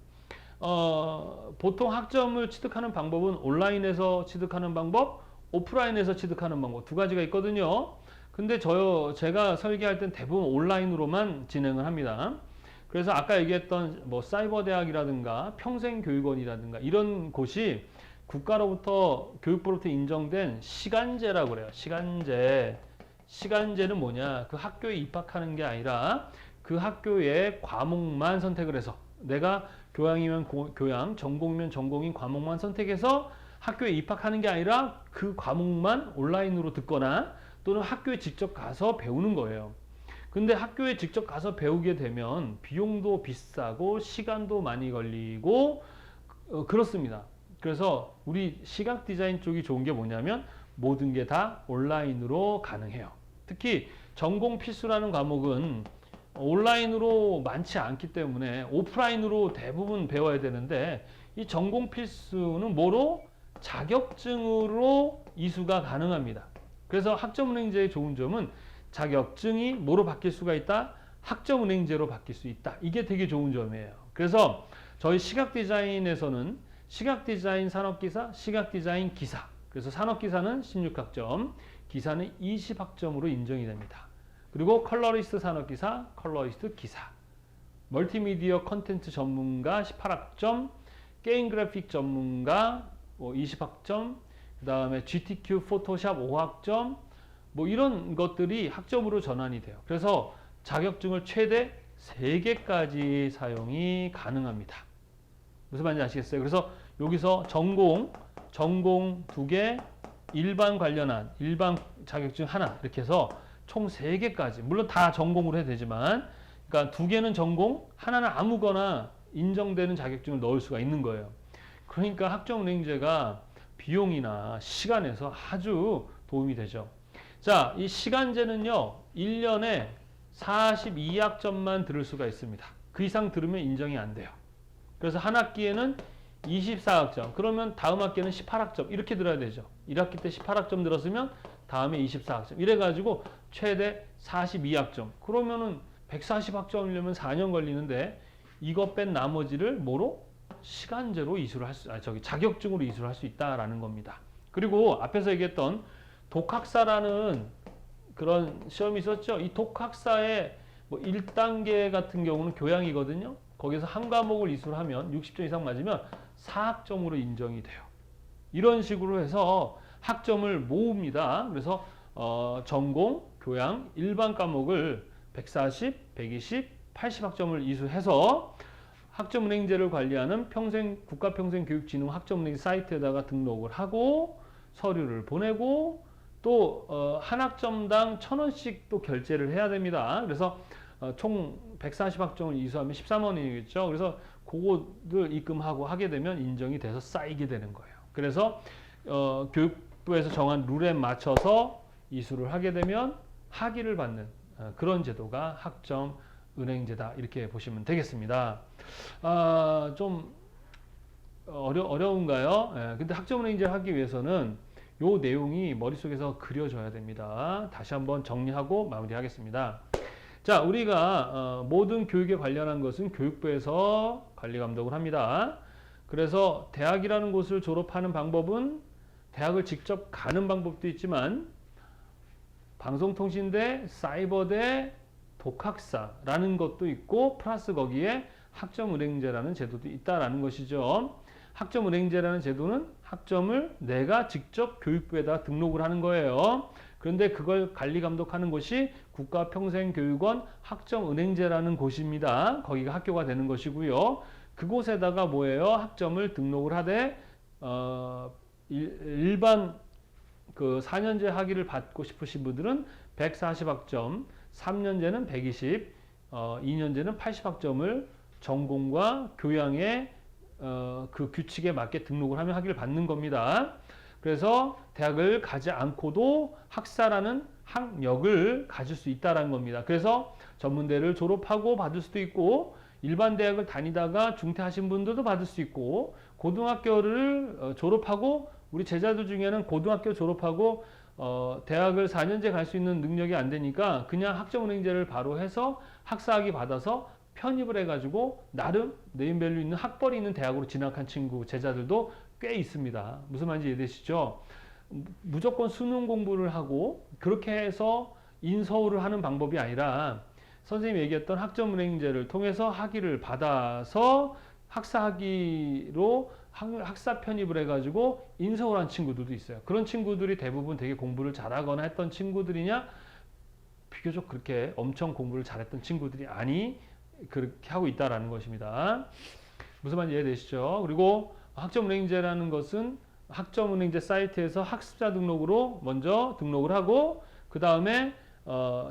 [SPEAKER 1] 보통 학점을 취득하는 방법은 온라인에서 취득하는 방법, 오프라인에서 취득하는 방법 두 가지가 있거든요. 근데 제가 설계할 땐 대부분 온라인으로만 진행을 합니다. 그래서 아까 얘기했던 뭐 사이버 대학이라든가 평생교육원이라든가 이런 곳이 국가로부터 교육부로부터 인정된 시간제라고 그래요. 시간제는 뭐냐? 그 학교에 입학하는 게 아니라 그 학교의 과목만 선택을 해서 내가 교양이면 교양, 전공이면 전공인 과목만 선택해서 학교에 입학하는 게 아니라 그 과목만 온라인으로 듣거나 또는 학교에 직접 가서 배우는 거예요. 근데 학교에 직접 가서 배우게 되면 비용도 비싸고 시간도 많이 걸리고 그렇습니다. 그래서 우리 시각 디자인 쪽이 좋은 게 뭐냐면 모든 게 다 온라인으로 가능해요. 특히 전공 필수라는 과목은 온라인으로 많지 않기 때문에 오프라인으로 대부분 배워야 되는데 이 전공 필수는 뭐로? 자격증으로 이수가 가능합니다. 그래서 학점은행제의 좋은 점은 자격증이 뭐로 바뀔 수가 있다? 학점은행제로 바뀔 수 있다. 이게 되게 좋은 점이에요. 그래서 저희 시각디자인에서는 시각디자인 산업기사, 시각디자인 기사. 그래서 산업기사는 16학점, 기사는 20학점으로 인정이 됩니다. 그리고 컬러리스트 산업기사, 컬러리스트 기사. 멀티미디어 컨텐츠 전문가 18학점, 게임 그래픽 전문가 20학점, 그 다음에 GTQ 포토샵 5학점, 뭐 이런 것들이 학점으로 전환이 돼요. 그래서 자격증을 최대 3개까지 사용이 가능합니다. 무슨 말인지 아시겠어요? 그래서 여기서 전공 2개, 일반 관련한 일반 자격증 하나 이렇게 해서 총 3개까지 물론 다 전공으로 해도 되지만 그러니까 2개는 전공, 하나는 아무거나 인정되는 자격증을 넣을 수가 있는 거예요. 그러니까 학점은행제가 비용이나 시간에서 아주 도움이 되죠. 자, 이 시간제는요, 1년에 42학점만 들을 수가 있습니다. 그 이상 들으면 인정이 안 돼요. 그래서 한 학기에는 24학점, 그러면 다음 학기에는 18학점 이렇게 들어야 되죠. 1학기 때 18학점 들었으면 다음에 24학점 이래가지고 최대 42학점. 그러면은 140학점이려면 4년 걸리는데 이것 뺀 나머지를 뭐로? 시간제로 이수를 할 수, 자격증으로 이수를 할 수 있다라는 겁니다. 그리고 앞에서 얘기했던 독학사라는 그런 시험이 있었죠. 이 독학사의 뭐 1단계 같은 경우는 교양이거든요. 거기서 한 과목을 이수를 하면 60점 이상 맞으면 4학점으로 인정이 돼요. 이런 식으로 해서 학점을 모읍니다. 그래서 전공, 교양, 일반 과목을 140, 120, 80학점을 이수해서 학점은행제를 관리하는 국가평생교육진흥 학점은행 사이트에다가 등록을 하고 서류를 보내고 또 한 학점당 1,000원씩 또 결제를 해야 됩니다. 그래서 총 140학점을 이수하면 13만 원이겠죠. 그래서 그거를 입금하고 하게 되면 인정이 돼서 쌓이게 되는 거예요. 그래서 교육부에서 정한 룰에 맞춰서 이수를 하게 되면 학위를 받는 그런 제도가 학점은행제다 이렇게 보시면 되겠습니다. 좀 어려운가요? 예, 근데 학점은행제를 하기 위해서는 요 내용이 머릿속에서 그려져야 됩니다. 다시 한번 정리하고 마무리하겠습니다. 자, 우리가 모든 교육에 관련한 것은 교육부에서 관리 감독을 합니다. 그래서 대학이라는 곳을 졸업하는 방법은 대학을 직접 가는 방법도 있지만 방송통신대, 사이버대, 독학사라는 것도 있고 플러스 거기에 학점은행제라는 제도도 있다라는 것이죠. 학점은행제라는 제도는 학점을 내가 직접 교육부에다 등록을 하는 거예요. 그런데 그걸 관리 감독하는 곳이 국가평생교육원 학점은행제라는 곳입니다. 거기가 학교가 되는 것이고요. 그곳에다가 뭐예요? 학점을 등록을 하되 일반 그 4년제 학위를 받고 싶으신 분들은 140학점, 3년제는 120, 2년제는 80학점을 전공과 교양의 그 규칙에 맞게 등록을 하면 학위를 받는 겁니다. 그래서 대학을 가지 않고도 학사라는 학력을 가질 수 있다는 겁니다. 그래서 전문대를 졸업하고 받을 수도 있고 일반 대학을 다니다가 중퇴하신 분들도 받을 수 있고 고등학교를 졸업하고 우리 제자들 중에는 고등학교 졸업하고 대학을 4년제 갈 수 있는 능력이 안 되니까 그냥 학점은행제를 바로 해서 학사학위 받아서 편입을 해가지고 나름 네임밸류 있는 학벌이 있는 대학으로 진학한 친구 제자들도 꽤 있습니다. 무슨 말인지 이해되시죠? 무조건 수능 공부를 하고 그렇게 해서 인서울을 하는 방법이 아니라 선생님이 얘기했던 학점은행제를 통해서 학위를 받아서 학사학위로 학사 편입을 해가지고 인서울한 친구들도 있어요. 그런 친구들이 대부분 되게 공부를 잘하거나 했던 친구들이냐? 비교적 그렇게 엄청 공부를 잘했던 친구들이 아니 그렇게 하고 있다라는 것입니다. 무슨 말인지 이해되시죠? 그리고 학점은행제라는 것은 학점은행제 사이트에서 학습자 등록으로 먼저 등록을 하고 그 다음에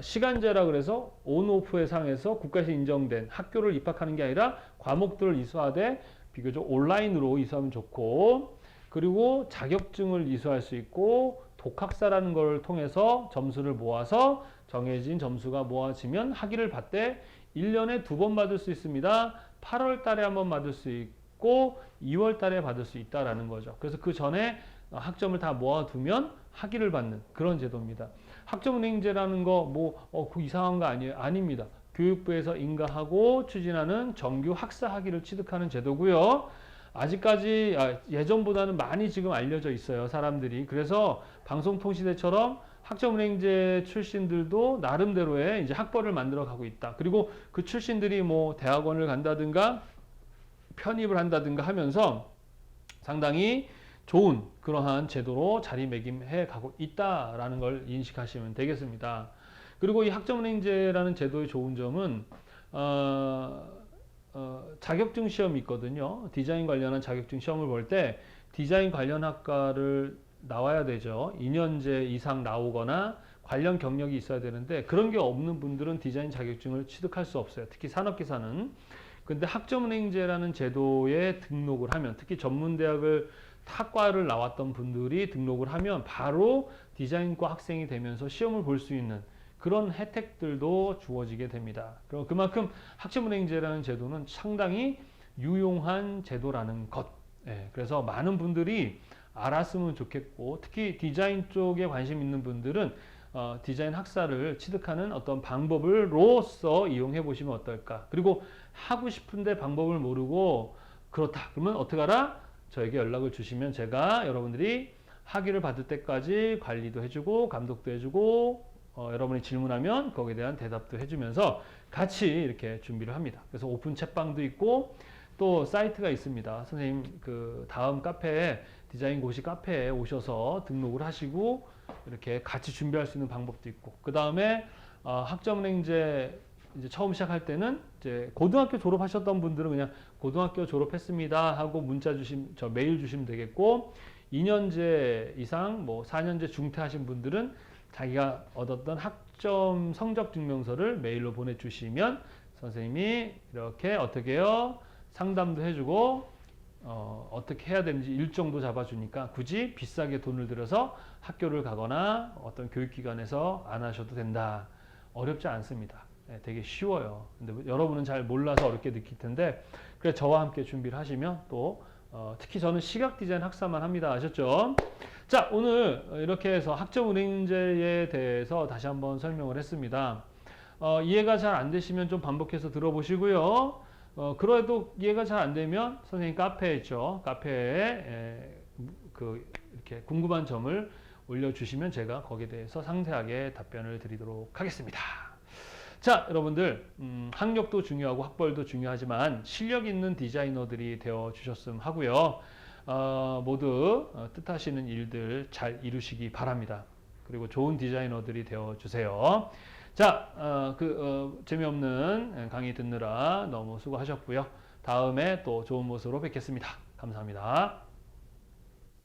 [SPEAKER 1] 시간제라 그래서 온오프의 상에서 국가에서 인정된 학교를 입학하는 게 아니라 과목들을 이수하되 비교적 온라인으로 이수하면 좋고 그리고 자격증을 이수할 수 있고 독학사라는 걸 통해서 점수를 모아서 정해진 점수가 모아지면 학위를 받되 1년에 2번 받을 수 있습니다. 8월 달에 한번 받을 수 있고 2월 달에 받을 수 있다라는 거죠. 그래서 그 전에 학점을 다 모아두면 학위를 받는 그런 제도입니다. 학점은행제라는 거 그 이상한 거 아니에요? 아닙니다. 교육부에서 인가하고 추진하는 정규 학사 학위를 취득하는 제도고요. 아직까지 예전보다는 많이 지금 알려져 있어요. 사람들이. 그래서 방송통신대처럼 학점은행제 출신들도 나름대로의 이제 학벌을 만들어 가고 있다. 그리고 그 출신들이 뭐 대학원을 간다든가 편입을 한다든가 하면서 상당히 좋은 그러한 제도로 자리매김해 가고 있다라는 걸 인식하시면 되겠습니다. 그리고 이 학점은행제라는 제도의 좋은 점은 자격증 시험이 있거든요. 디자인 관련한 자격증 시험을 볼 때 디자인 관련 학과를 나와야 되죠. 2년제 이상 나오거나 관련 경력이 있어야 되는데 그런 게 없는 분들은 디자인 자격증을 취득할 수 없어요. 특히 산업기사는. 근데 학점은행제라는 제도에 등록을 하면 특히 전문대학을 타과를 나왔던 분들이 등록을 하면 바로 디자인과 학생이 되면서 시험을 볼 수 있는 그런 혜택들도 주어지게 됩니다. 그럼 그만큼 학점은행제라는 제도는 상당히 유용한 제도라는 것. 예, 그래서 많은 분들이 알았으면 좋겠고, 특히 디자인 쪽에 관심 있는 분들은 디자인 학사를 취득하는 어떤 방법으로서 이용해 보시면 어떨까. 그리고 하고 싶은데 방법을 모르고 그렇다. 그러면 어떻게 하라? 저에게 연락을 주시면 제가 여러분들이 학위를 받을 때까지 관리도 해주고 감독도 해주고 여러분이 질문하면 거기에 대한 대답도 해주면서 같이 이렇게 준비를 합니다. 그래서 오픈 채방도 있고 또 사이트가 있습니다. 선생님 그 다음 카페에 디자인 고시 카페에 오셔서 등록을 하시고 이렇게 같이 준비할 수 있는 방법도 있고 그 다음에 학점은행제 이제 처음 시작할 때는 이제 고등학교 졸업하셨던 분들은 그냥 고등학교 졸업했습니다 하고 문자 저 메일 주시면 되겠고 2년제 이상 뭐 4년제 중퇴하신 분들은 자기가 얻었던 학점 성적 증명서를 메일로 보내주시면 선생님이 이렇게 어떻게 해요? 상담도 해주고 어떻게 해야 되는지 일정도 잡아주니까 굳이 비싸게 돈을 들여서 학교를 가거나 어떤 교육기관에서 안 하셔도 된다. 어렵지 않습니다. 네, 되게 쉬워요. 근데 여러분은 잘 몰라서 어렵게 느낄 텐데 그래 저와 함께 준비를 하시면 또 특히 저는 시각 디자인 학사만 합니다. 아셨죠? 자, 오늘 이렇게 해서 학점은행제에 대해서 다시 한번 설명을 했습니다. 이해가 잘 안 되시면 좀 반복해서 들어보시고요. 그래도 이해가 잘 안 되면 선생님 카페에 있죠. 카페에 이렇게 궁금한 점을 올려주시면 제가 거기에 대해서 상세하게 답변을 드리도록 하겠습니다. 자, 여러분들 학력도 중요하고 학벌도 중요하지만 실력 있는 디자이너들이 되어 주셨으면 하고요. 모두 뜻하시는 일들 잘 이루시기 바랍니다. 그리고 좋은 디자이너들이 되어 주세요. 자, 재미없는 강의 듣느라 너무 수고하셨고요. 다음에 또 좋은 모습으로 뵙겠습니다. 감사합니다.